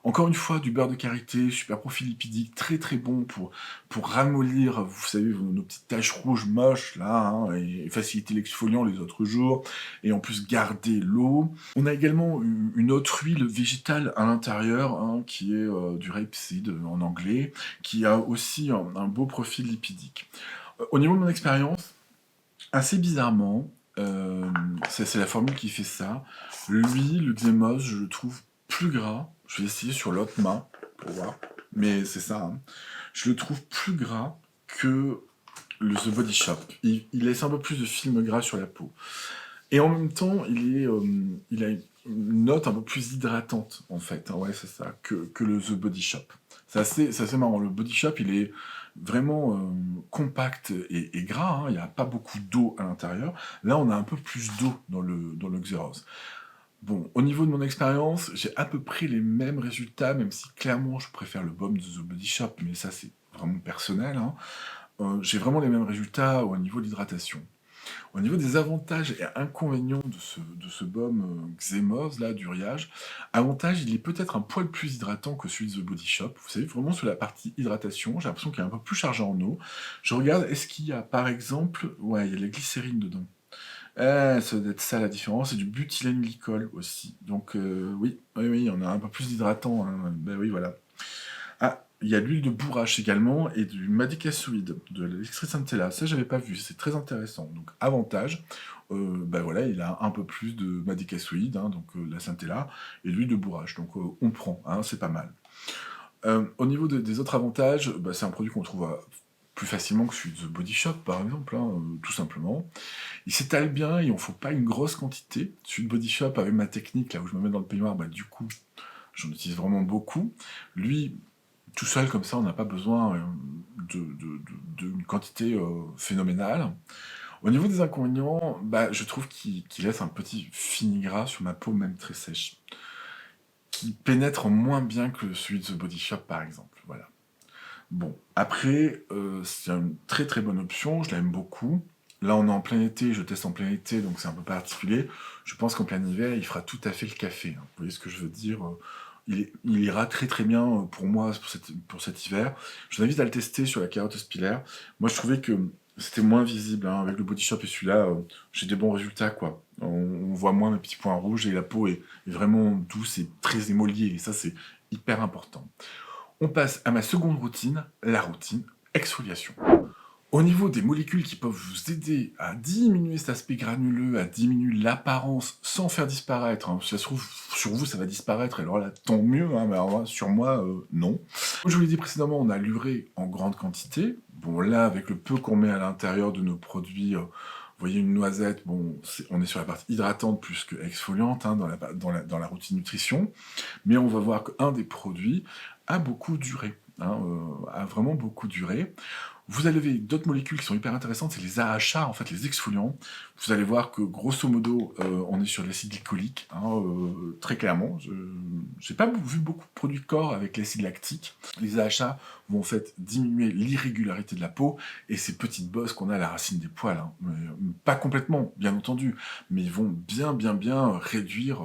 Encore une fois, du beurre de karité, super profil lipidique, très très bon pour ramollir, vous savez, nos petites taches rouges moches, là, hein, et faciliter l'exfoliant les autres jours, et en plus garder l'eau. On a également une autre huile végétale à l'intérieur, hein, qui est du rapeseed en anglais, qui a aussi un beau profil lipidique. Au niveau de mon expérience, assez bizarrement, c'est la formule qui fait ça. Lui, le Xémose, je le trouve plus gras. Je vais essayer sur l'autre main pour voir. Mais c'est ça. Hein. Je le trouve plus gras que le The Body Shop. Il laisse un peu plus de film gras sur la peau. Et en même temps, il a une note un peu plus hydratante, en fait. Hein, ouais, c'est ça, que le The Body Shop. C'est assez marrant. Le Body Shop, il est vraiment compact et gras. Hein. Il n'y a pas beaucoup d'eau à l'intérieur. Là, on a un peu plus d'eau dans le Xeros. Bon, au niveau de mon expérience, j'ai à peu près les mêmes résultats, même si clairement je préfère le baume de The Body Shop, mais ça c'est vraiment personnel. Hein. J'ai vraiment les mêmes résultats au niveau de l'hydratation. Au niveau des avantages et inconvénients de ce baume Xémose, là, d'Uriage, avantage, il est peut-être un poil plus hydratant que celui de The Body Shop. Vous savez, vraiment sur la partie hydratation, j'ai l'impression qu'il est un peu plus chargé en eau. Je regarde, est-ce qu'il y a par exemple... Ouais, il y a de la glycérine dedans. Ça doit être ça la différence, c'est du butylène glycol aussi. Donc oui, on a un peu plus d'hydratant. Hein. Ben oui, voilà. Ah, il y a l'huile de bourrache également et du madecassouide, de l'extrait de centella. Ça, j'avais pas vu, c'est très intéressant. Donc avantage, ben voilà, il a un peu plus de madecassouide, hein, donc la centella, et l'huile de bourrache. Donc on prend, hein, c'est pas mal. Au niveau des autres avantages, bah, c'est un produit qu'on trouve plus facilement que celui de The Body Shop, par exemple, hein, tout simplement. Il s'étale bien, il en faut pas une grosse quantité. Celui de Body Shop, avec ma technique, là où je me mets dans le peignoir, bah, du coup, j'en utilise vraiment beaucoup. Lui, tout seul, comme ça, on n'a pas besoin d'une quantité phénoménale. Au niveau des inconvénients, bah, je trouve qu'il laisse un petit fini gras sur ma peau, même très sèche, qui pénètre moins bien que celui de The Body Shop, par exemple. Voilà. Bon, après, c'est une très très bonne option, je l'aime beaucoup. Là, on est en plein été, je teste en plein été, donc c'est un peu particulier. Je pense qu'en plein hiver, il fera tout à fait le café. Hein. Vous voyez ce que je veux dire il ira très très bien pour moi pour cet hiver. Je vous invite à le tester sur la carotte pilaire. Moi, je trouvais que c'était moins visible. Hein. Avec le Body Shop et celui-là, j'ai des bons résultats. Quoi. On voit moins mes petits points rouges et la peau est vraiment douce et très émoliée. Et ça, c'est hyper important. On passe à ma seconde routine, la routine exfoliation. Au niveau des molécules qui peuvent vous aider à diminuer cet aspect granuleux, à diminuer l'apparence sans faire disparaître, hein, si ça se trouve, sur vous ça va disparaître, et alors là, tant mieux, hein, mais alors là, sur moi, non. Comme je vous l'ai dit précédemment, on a l'urée en grande quantité. Bon, là, avec le peu qu'on met à l'intérieur de nos produits, vous voyez une noisette, bon, on est sur la partie hydratante plus que exfoliante hein, dans la routine nutrition, mais on va voir qu'un des produits a beaucoup d'urée, hein, a vraiment beaucoup d'urée. Vous avez d'autres molécules qui sont hyper intéressantes, c'est les AHA, en fait, les exfoliants. Vous allez voir que, grosso modo, on est sur de l'acide glycolique, hein, très clairement. Je n'ai pas vu beaucoup de produits de corps avec l'acide lactique. Les AHA vont en fait diminuer l'irrégularité de la peau et ces petites bosses qu'on a à la racine des poils. Hein. Pas complètement, bien entendu, mais ils vont bien réduire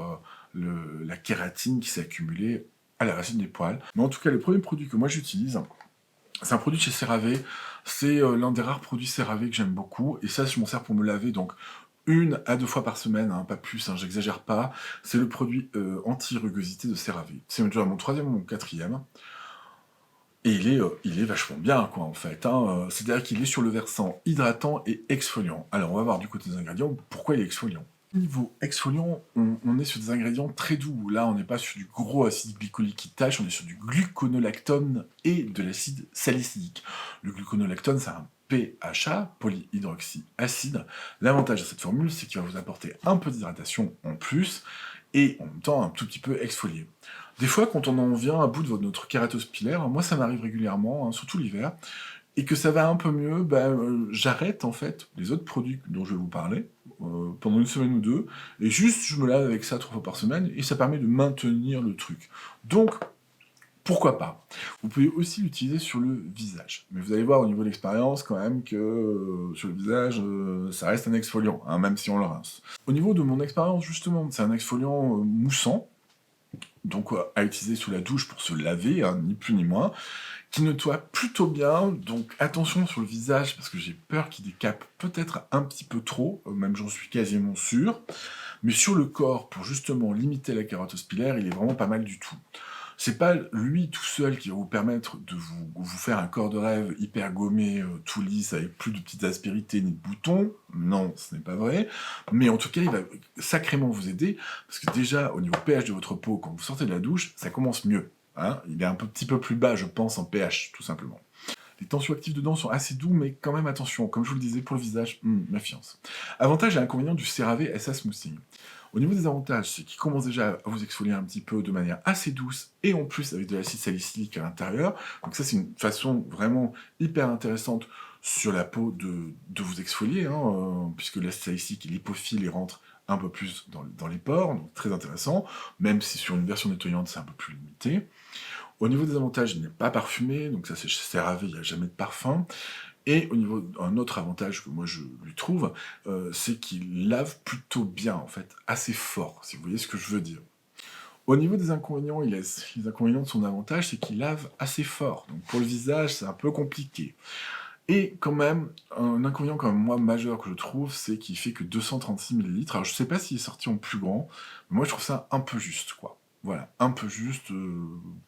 la kératine qui s'est accumulée à la racine des poils. Mais en tout cas, le premier produit que moi j'utilise, c'est un produit de chez CeraVe, c'est l'un des rares produits CeraVe que j'aime beaucoup, et ça je m'en sers pour me laver, donc 1 à 2 fois par semaine, hein, pas plus, hein, j'exagère pas, c'est le produit anti-rugosité de CeraVe. C'est déjà mon 3e ou mon 4e, et il est vachement bien, quoi, en fait. Hein. C'est-à-dire qu'il est sur le versant hydratant et exfoliant. Alors on va voir du côté des ingrédients, pourquoi il est exfoliant. Niveau exfoliant, on est sur des ingrédients très doux. Là, on n'est pas sur du gros acide glycolique qui tâche, on est sur du gluconolactone et de l'acide salicylique. Le gluconolactone, c'est un PHA, polyhydroxyacide. L'avantage de cette formule, c'est qu'il va vous apporter un peu d'hydratation en plus, et en même temps un tout petit peu exfolié. Des fois, quand on en vient à bout de notre kératose pilaire, moi ça m'arrive régulièrement, hein, surtout l'hiver, et que ça va un peu mieux, j'arrête en fait les autres produits dont je vais vous parler pendant 1 semaine ou 2, et juste je me lave avec ça 3 fois par semaine, et ça permet de maintenir le truc. Donc, pourquoi pas. Vous pouvez aussi l'utiliser sur le visage. Mais vous allez voir au niveau de l'expérience quand même que sur le visage, ça reste un exfoliant, hein, même si on le rince. Au niveau de mon expérience, justement, c'est un exfoliant moussant, donc à utiliser sous la douche pour se laver, hein, ni plus ni moins, qui nettoie plutôt bien, donc attention sur le visage, parce que j'ai peur qu'il décape peut-être un petit peu trop, même j'en suis quasiment sûr, mais sur le corps, pour justement limiter la kératose pilaire, il est vraiment pas mal du tout. C'est pas lui tout seul qui va vous permettre de vous faire un corps de rêve hyper gommé, tout lisse, avec plus de petites aspérités ni de boutons. Non, ce n'est pas vrai. Mais en tout cas, il va sacrément vous aider, parce que déjà, au niveau pH de votre peau, quand vous sortez de la douche, ça commence mieux. Hein, il est un petit peu plus bas, je pense, en pH, tout simplement. Les tensioactifs dedans sont assez doux, mais quand même attention, comme je vous le disais, pour le visage, méfiance. Avantage et inconvénient du CeraVe SA Smoothing. Au niveau des avantages, c'est qu'il commence déjà à vous exfolier un petit peu de manière assez douce, et en plus avec de l'acide salicylique à l'intérieur. Donc ça, c'est une façon vraiment hyper intéressante sur la peau de vous exfolier, hein, puisque l'acide salicylique et l'hypophile, il rentre un peu plus dans les pores, donc très intéressant, même si sur une version nettoyante, c'est un peu plus limité. Au niveau des avantages, il n'est pas parfumé, donc ça c'est chez CeraVe, il n'y a jamais de parfum. Et au niveau d'un autre avantage que moi je lui trouve, c'est qu'il lave plutôt bien, en fait, assez fort, si vous voyez ce que je veux dire. Au niveau des inconvénients, les inconvénients de son avantage, c'est qu'il lave assez fort. Donc pour le visage, c'est un peu compliqué. Et quand même, un inconvénient quand même moi majeur que je trouve, c'est qu'il fait que 236 ml. Alors je sais pas s'il est sorti en plus grand, mais moi je trouve ça un peu juste, quoi. Voilà, un peu juste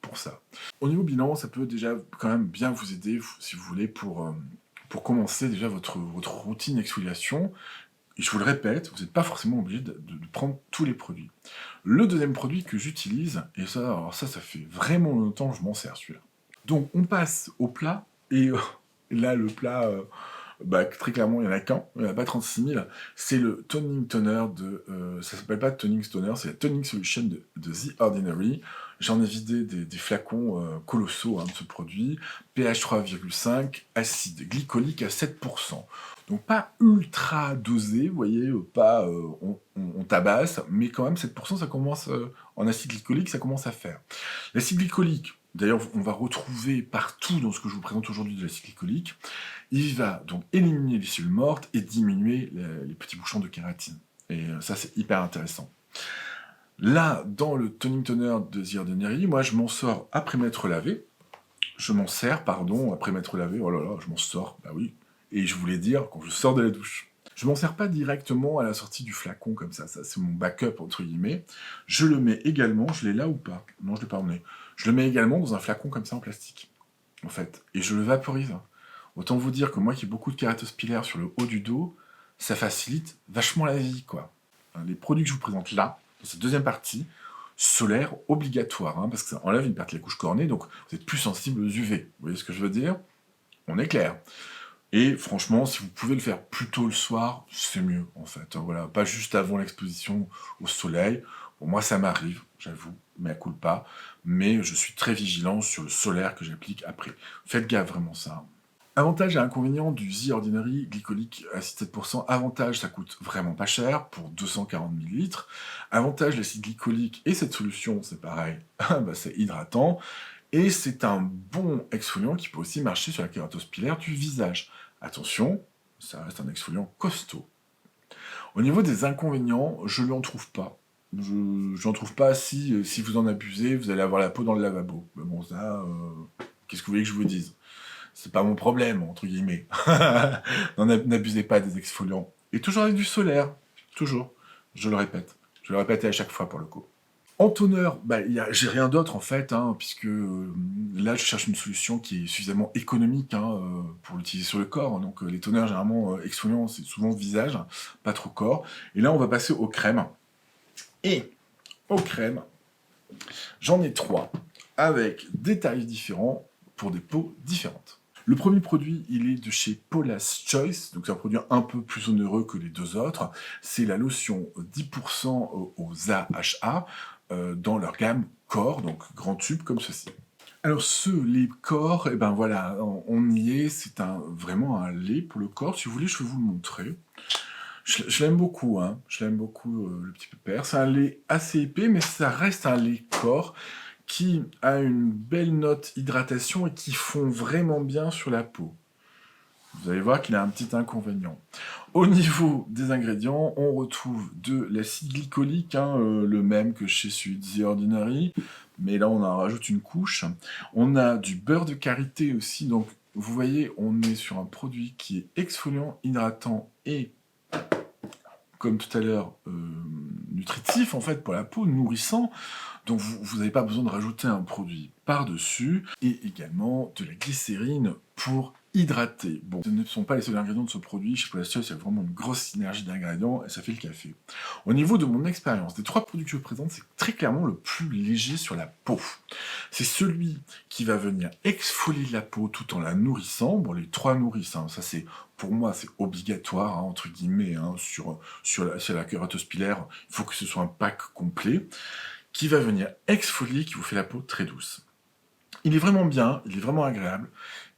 pour ça. Au niveau bilan, ça peut déjà quand même bien vous aider, si vous voulez, pour commencer déjà votre routine d'exfoliation. Et je vous le répète, vous n'êtes pas forcément obligé de prendre tous les produits. Le deuxième produit que j'utilise, et ça, alors ça fait vraiment longtemps que je m'en sers celui-là. Donc on passe au plat, et là le plat, très clairement il n'y en a qu'un, il n'y en a pas 36 000, c'est le Toning Toner ça s'appelle pas Toning Toner, c'est la Toning Solution de The Ordinary. J'en ai vidé des flacons colossaux hein, de ce produit, pH 3,5, acide glycolique à 7%. Donc pas ultra dosé, vous voyez, pas on tabasse, mais quand même 7%, ça commence, en acide glycolique, ça commence à faire. L'acide glycolique, d'ailleurs on va retrouver partout dans ce que je vous présente aujourd'hui de l'acide glycolique, il va donc éliminer les cellules mortes et diminuer les petits bouchons de kératine. Et ça c'est hyper intéressant. Là, dans le Toning Toner de The Ordinary, moi je m'en sors après m'être lavé. Je m'en sers, pardon, après m'être lavé. Oh là là, je m'en sors, bah oui. Et je voulais dire quand je sors de la douche. Je m'en sers pas directement à la sortie du flacon comme ça c'est mon backup entre guillemets. Je le mets également, je l'ai là ou pas? Non, je l'ai pas emmené. Je le mets également dans un flacon comme ça en plastique, en fait. Et je le vaporise. Autant vous dire que moi qui ai beaucoup de kératose pilaire sur le haut du dos, ça facilite vachement la vie, quoi. Les produits que je vous présente là, dans cette deuxième partie, solaire obligatoire, hein, parce que ça enlève une partie de la couche cornée, donc vous êtes plus sensible aux UV. Vous voyez ce que je veux dire? On est clair. Et franchement, si vous pouvez le faire plus tôt le soir, c'est mieux, en fait. Voilà, pas juste avant l'exposition au soleil. Bon, moi, ça m'arrive, j'avoue, mais à culpa. Mais je suis très vigilant sur le solaire que j'applique après. Faites gaffe, vraiment, ça. Avantage et inconvénient du The Ordinary glycolique acide 7%. Avantage, ça coûte vraiment pas cher, pour 240 ml. Avantage, l'acide glycolique et cette solution, c'est pareil, bah, c'est hydratant. Et c'est un bon exfoliant qui peut aussi marcher sur la kératose pilaire du visage. Attention, ça reste un exfoliant costaud. Au niveau des inconvénients, je ne l'en trouve pas. Je n'en trouve pas si vous en abusez, vous allez avoir la peau dans le lavabo. Mais bon, ça, qu'est-ce que vous voulez que je vous dise? C'est pas mon problème, entre guillemets. N'abusez pas des exfoliants. Et toujours avec du solaire. Toujours. Je le répète. Je le répète à chaque fois pour le coup. En toner, bah, j'ai rien d'autre en fait, hein, puisque là je cherche une solution qui est suffisamment économique hein, pour l'utiliser sur le corps. Donc les toners généralement exfoliants, c'est souvent visage, pas trop corps. Et là on va passer aux crèmes. Et aux crèmes, j'en ai 3, avec des tarifs différents pour des peaux différentes. Le premier produit, il est de chez Paula's Choice, donc c'est un produit un peu plus onéreux que les deux autres. C'est la lotion 10% aux AHA dans leur gamme corps, donc grand tube comme ceci. Alors ce lait corps, et ben voilà, on y est, c'est vraiment un lait pour le corps. Si vous voulez, je vais vous le montrer. Je l'aime beaucoup, hein. Je l'aime beaucoup, le petit pépère. C'est un lait assez épais, mais ça reste un lait corps qui a une belle note hydratation et qui fond vraiment bien sur la peau. Vous allez voir qu'il a un petit inconvénient. Au niveau des ingrédients, on retrouve de l'acide glycolique, hein, le même que chez celui de The Ordinary, mais là on en rajoute une couche. On a du beurre de karité aussi, donc vous voyez, on est sur un produit qui est exfoliant, hydratant et comme tout à l'heure, nutritif en fait pour la peau, nourrissant. Donc vous n'avez pas besoin de rajouter un produit par-dessus. Et également de la glycérine pour hydrater. Bon, ce ne sont pas les seuls ingrédients de ce produit. Chez Paula's Choice, il y a vraiment une grosse synergie d'ingrédients et ça fait le café. Au niveau de mon expérience, des 3 produits que je vous présente, c'est très clairement le plus léger sur la peau. C'est celui qui va venir exfolier la peau tout en la nourrissant. Bon, les 3 nourrissent, hein, ça c'est, pour moi, c'est obligatoire, hein, entre guillemets, hein, sur la kératose pilaire, il faut que ce soit un pack complet, qui va venir exfolier, qui vous fait la peau très douce. Il est vraiment bien, il est vraiment agréable.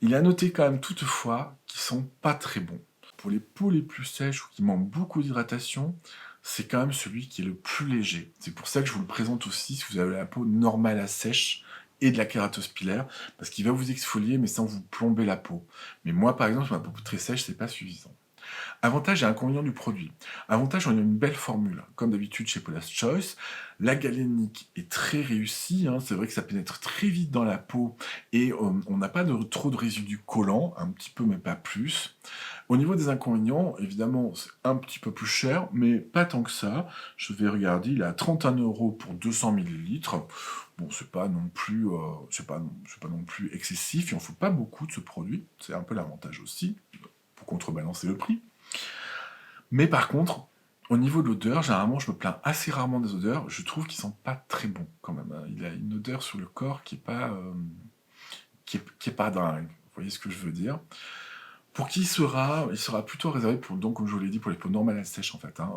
Il a noté quand même toutefois qu'ils sont pas très bons. Pour les peaux les plus sèches ou qui manquent beaucoup d'hydratation, c'est quand même celui qui est le plus léger. C'est pour ça que je vous le présente aussi si vous avez la peau normale à sèche et de la kératose pilaire, parce qu'il va vous exfolier mais sans vous plomber la peau. Mais moi par exemple, ma peau très sèche, c'est pas suffisant. Avantage et inconvénient du produit. Avantage, on a une belle formule, comme d'habitude chez Paula's Choice. La galénique est très réussie, hein. C'est vrai que ça pénètre très vite dans la peau et on n'a pas trop de résidus collants, un petit peu mais pas plus. Au niveau des inconvénients, évidemment, c'est un petit peu plus cher, mais pas tant que ça. Je vais regarder, il est à 31 € pour 200 ml. Bon, c'est pas non plus, c'est pas non plus excessif, il en faut pas beaucoup de ce produit, c'est un peu l'avantage aussi, pour contrebalancer le prix. Mais par contre, au niveau de l'odeur, généralement, je me plains assez rarement des odeurs. Je trouve qu'ils sont pas très bons quand même. Il a une odeur sur le corps qui est pas, qui est pas dingue. Vous voyez ce que je veux dire? Pour qui il sera plutôt réservé pour, donc, comme je vous l'ai dit, pour les peaux normales et sèches en fait. Hein.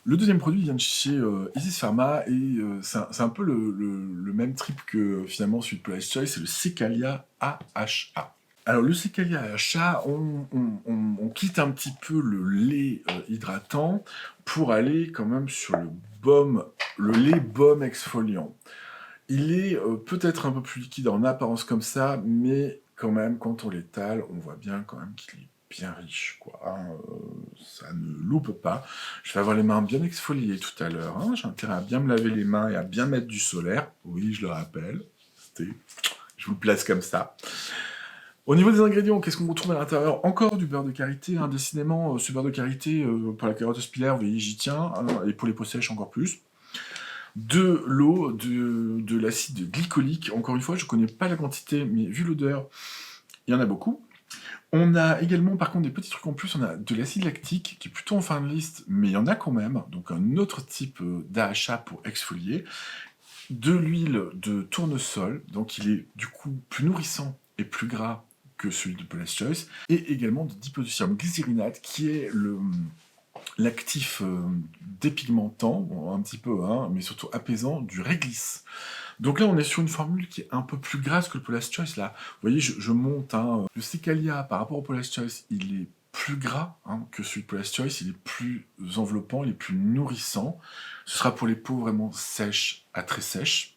Le deuxième produit vient de chez Isis Pharma et c'est un peu le même trip que finalement celui de Paula's Choice, c'est le Secalia AHA. Alors le Secalia AHA, on quitte un petit peu le lait hydratant pour aller quand même sur le lait baume exfoliant. Il est peut-être un peu plus liquide en apparence comme ça, mais quand même, quand on l'étale, on voit bien quand même qu'il est bien riche, quoi. Hein, ça ne loupe pas. Je vais avoir les mains bien exfoliées tout à l'heure. Hein. J'ai intérêt à bien me laver les mains et à bien mettre du solaire. Oui, je le rappelle. Je vous le place comme ça. Au niveau des ingrédients, qu'est-ce qu'on retrouve à l'intérieur? Encore du beurre de karité, hein, décidément, ce beurre de karité, pour la kératose pilaire, vous voyez, j'y tiens, hein, et pour les peaux sèches encore plus. De l'eau, de l'acide glycolique, encore une fois, je ne connais pas la quantité, mais vu l'odeur, il y en a beaucoup. On a également, par contre, des petits trucs en plus. On a de l'acide lactique, qui est plutôt en fin de liste, mais il y en a quand même. Donc un autre type d'AHA pour exfolier. De l'huile de tournesol, donc il est du coup plus nourrissant et plus gras que celui de Paula's Choice. Et également de diprotodium glycérinate, qui est l'actif dépigmentant, bon, un petit peu, hein, mais surtout apaisant, du réglisse. Donc là, on est sur une formule qui est un peu plus grasse que le Paula's Choice. Là, vous voyez, je monte. Hein, le Cicalia, par rapport au Paula's Choice, il est plus gras hein, que celui de Paula's Choice. Il est plus enveloppant, il est plus nourrissant. Ce sera pour les peaux vraiment sèches à très sèches.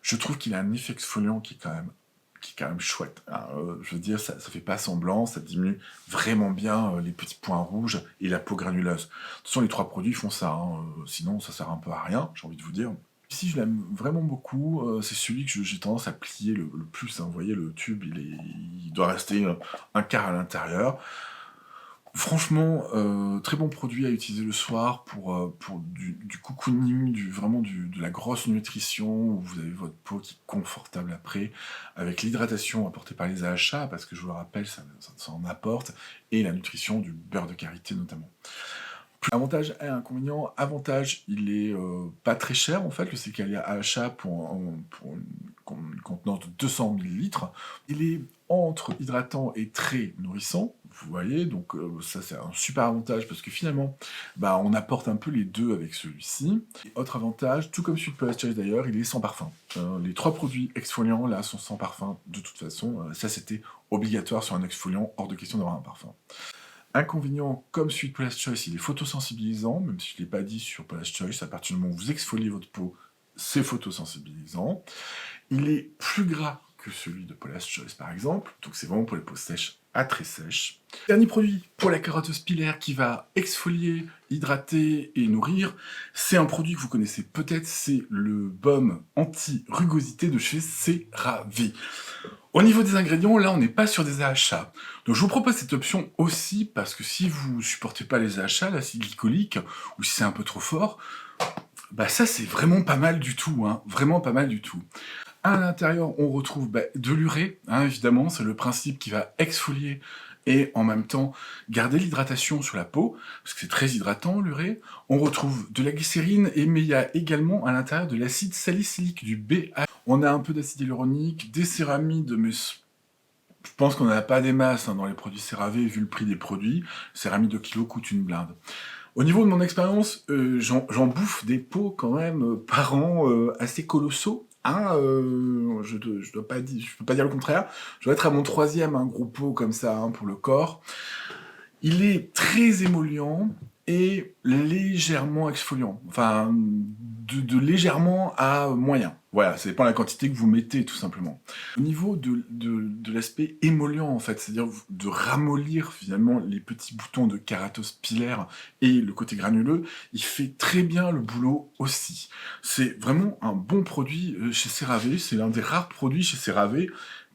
Je trouve qu'il a un effet exfoliant qui est quand même chouette. Hein. Je veux dire, ça fait pas semblant, ça diminue vraiment bien les petits points rouges et la peau granuleuse. De toute façon, les 3 produits font ça. Hein. Sinon, ça sert un peu à rien, j'ai envie de vous dire. Ici, je l'aime vraiment beaucoup. C'est celui que j'ai tendance à plier le plus. Hein. Vous voyez, le tube, il doit rester un quart à l'intérieur. Franchement, très bon produit à utiliser le soir pour du cocooning, vraiment de la grosse nutrition, où vous avez votre peau qui est confortable après, avec l'hydratation apportée par les AHA, parce que je vous le rappelle, ça en apporte, et la nutrition du beurre de karité notamment. Avantage et inconvénient. Avantage, il est pas très cher en fait, le Cicalia AHA pour une contenance de 200 ml. Il est entre hydratant et très nourrissant, vous voyez, donc ça c'est un super avantage parce que finalement, bah, on apporte un peu les deux avec celui-ci. Autre avantage, tout comme celui de Paula's Choice d'ailleurs, il est sans parfum. Les 3 produits exfoliants là sont sans parfum de toute façon, ça c'était obligatoire sur un exfoliant, hors de question d'avoir un parfum. Inconvénient, comme celui de Paula's Choice, il est photosensibilisant, même si je ne l'ai pas dit sur Paula's Choice, à partir du moment où vous exfoliez votre peau, c'est photosensibilisant. Il est plus gras que celui de Paula's Choice, par exemple, donc c'est vraiment pour les peaux sèches à très sèches. Dernier produit pour la kératose pilaire qui va exfolier, hydrater et nourrir, c'est un produit que vous connaissez peut-être, c'est le baume anti-rugosité de chez CeraVe. Au niveau des ingrédients, là, on n'est pas sur des AHA. Donc, je vous propose cette option aussi parce que si vous supportez pas les AHA, l'acide glycolique, ou si c'est un peu trop fort, bah ça, c'est vraiment pas mal du tout, hein, vraiment pas mal du tout. À l'intérieur, on retrouve de l'urée, hein, évidemment, c'est le principe qui va exfolier et en même temps garder l'hydratation sur la peau, parce que c'est très hydratant l'urée. On retrouve de la glycérine, mais il y a également à l'intérieur de l'acide salicylique, du BA. On a un peu d'acide hyaluronique, des céramides, mais je pense qu'on n'en a pas des masses hein, dans les produits CeraVe, vu le prix des produits. Céramide au kilo coûte une blinde. Au niveau de mon expérience, j'en bouffe des pots quand même par an assez colossaux. Hein, je peux pas dire le contraire. Je dois être à mon 3e gros pot comme ça hein, pour le corps. Il est très émollient et légèrement exfoliant. Enfin, de légèrement à moyen. Voilà, ça dépend de la quantité que vous mettez, tout simplement. Au niveau de l'aspect émollient, en fait, c'est-à-dire de ramollir, finalement, les petits boutons de kératose pilaire et le côté granuleux, il fait très bien le boulot aussi. C'est vraiment un bon produit chez CeraVe, c'est l'un des rares produits chez CeraVe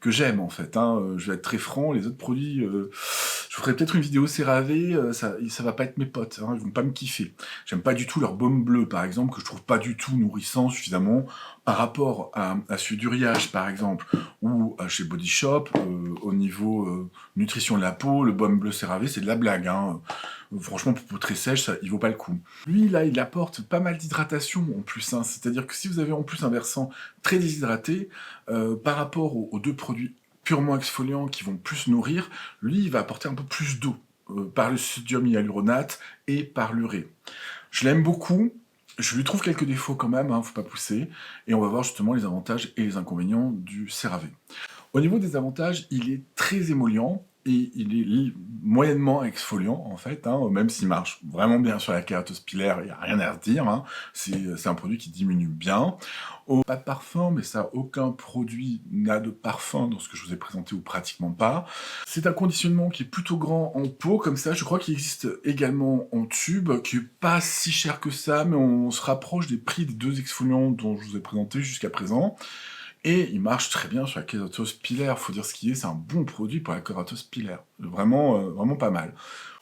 que j'aime, en fait. Hein. Je vais être très franc, les autres produits... je ferai peut-être une vidéo CeraVe, ça va pas être mes potes, hein, ils vont pas me kiffer. J'aime pas du tout leur baume bleu, par exemple, que je trouve pas du tout nourrissant suffisamment par rapport à celui du Riage, par exemple, ou chez Body Shop, au niveau nutrition de la peau, le baume bleu CeraVe, c'est de la blague. Hein. Franchement, pour peau très sèche, ça, il vaut pas le coup. Lui, là, il apporte pas mal d'hydratation en plus. Hein. C'est-à-dire que si vous avez en plus un versant très déshydraté, par rapport aux 2 produits purement exfoliants qui vont plus nourrir, lui, il va apporter un peu plus d'eau par le sodium hyaluronate et par l'urée. Je l'aime beaucoup. Je lui trouve quelques défauts quand même, hein, faut pas pousser. Et on va voir justement les avantages et les inconvénients du CeraVe. Au niveau des avantages, il est très émollient et il est moyennement exfoliant en fait, hein, même s'il marche vraiment bien sur la kératose pilaire, il n'y a rien à redire, hein. C'est un produit qui diminue bien. Pas de parfum, mais ça, aucun produit n'a de parfum dans ce que je vous ai présenté ou pratiquement pas. C'est un conditionnement qui est plutôt grand en pot, comme ça, je crois qu'il existe également en tube, qui est pas si cher que ça, mais on se rapproche des prix des 2 exfoliants dont je vous ai présenté jusqu'à présent. Et il marche très bien sur la kératose pilaire, faut dire ce qui est, c'est un bon produit pour la kératose pilaire. Vraiment, vraiment pas mal.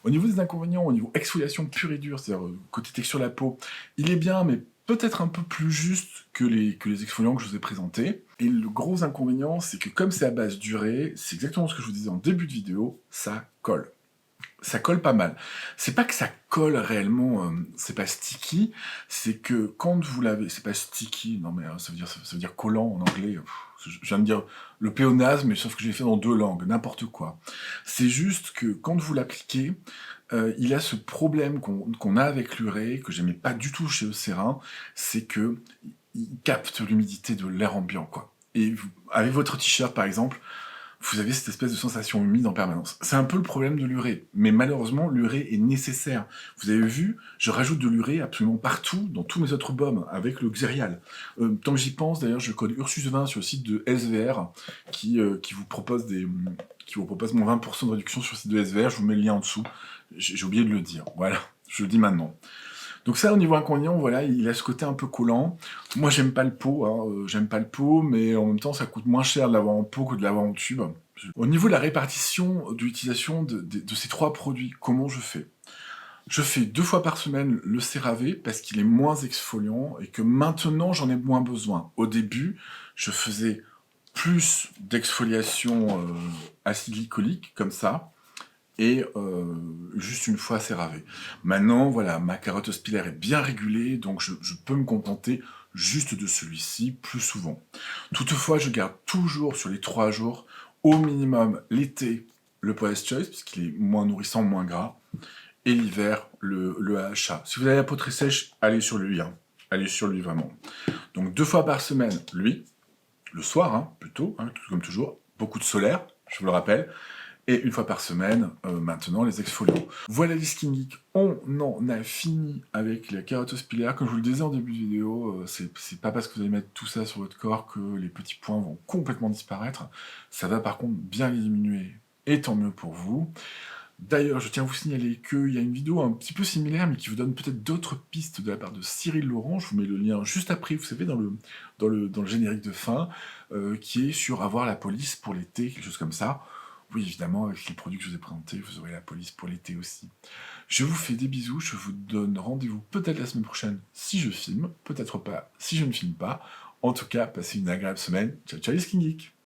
Au niveau des inconvénients, au niveau exfoliation pure et dure, c'est-à-dire côté texture de la peau, il est bien, mais peut-être un peu plus juste que les exfoliants que je vous ai présentés. Et le gros inconvénient, c'est que comme c'est à base d'urée, c'est exactement ce que je vous disais en début de vidéo, ça colle. Ça colle pas mal. C'est pas que ça colle réellement, c'est pas sticky, c'est que quand vous l'avez... C'est pas sticky, non mais ça veut dire collant en anglais. Je viens de dire le pléonasme, mais sauf que j'ai fait dans 2 langues, n'importe quoi. C'est juste que quand vous l'appliquez, il a ce problème qu'on a avec l'urée, que j'aimais pas du tout chez Eucerin, c'est que il capte l'humidité de l'air ambiant, quoi. Et avec votre t-shirt, par exemple, vous avez cette espèce de sensation humide en permanence. C'est un peu le problème de l'urée, mais malheureusement, l'urée est nécessaire. Vous avez vu, je rajoute de l'urée absolument partout, dans tous mes autres baumes, avec le Xerial. Tant que j'y pense, d'ailleurs, j'ai le code Ursus20 sur le site de SVR, qui vous propose mon 20% de réduction sur le site de SVR, je vous mets le lien en dessous. J'ai oublié de le dire, voilà, je le dis maintenant. Donc ça, au niveau inconvénient, voilà, il a ce côté un peu collant. Moi, j'aime pas le pot, j'aime pas le pot, mais en même temps, ça coûte moins cher de l'avoir en pot que de l'avoir en tube. Au niveau de la répartition de l'utilisation de ces 3 produits, comment je fais? Je fais 2 fois par semaine le CeraVe parce qu'il est moins exfoliant et que maintenant, j'en ai moins besoin. Au début, je faisais plus d'exfoliation acide glycolique, comme ça, et juste une fois CeraVe. Maintenant, voilà, ma carotte hospitalaire est bien régulée, donc je peux me contenter juste de celui-ci plus souvent. Toutefois, je garde toujours sur les 3 jours, au minimum l'été, le Paula's Choice, puisqu'il est moins nourrissant, moins gras, et l'hiver, le AHA. Si vous avez la peau très sèche, allez sur lui, allez sur lui vraiment. Donc 2 fois par semaine, lui, le soir, plutôt, comme toujours, beaucoup de solaire, je vous le rappelle, et 1 fois par semaine, maintenant, les exfoliants. Voilà les Skin Geeks, on en a fini avec la carotte hospitalaire. Comme je vous le disais en début de vidéo, c'est pas parce que vous allez mettre tout ça sur votre corps que les petits points vont complètement disparaître. Ça va par contre bien les diminuer, et tant mieux pour vous. D'ailleurs, je tiens à vous signaler qu'il y a une vidéo un petit peu similaire, mais qui vous donne peut-être d'autres pistes de la part de Cyril Laurent. Je vous mets le lien juste après, vous savez, dans le générique de fin, qui est sur avoir la police pour l'été, quelque chose comme ça. Oui, évidemment, avec les produits que je vous ai présentés, vous aurez la police pour l'été aussi. Je vous fais des bisous, je vous donne rendez-vous peut-être la semaine prochaine si je filme, peut-être pas si je ne filme pas. En tout cas, passez une agréable semaine. Ciao, ciao les Skin Geeks!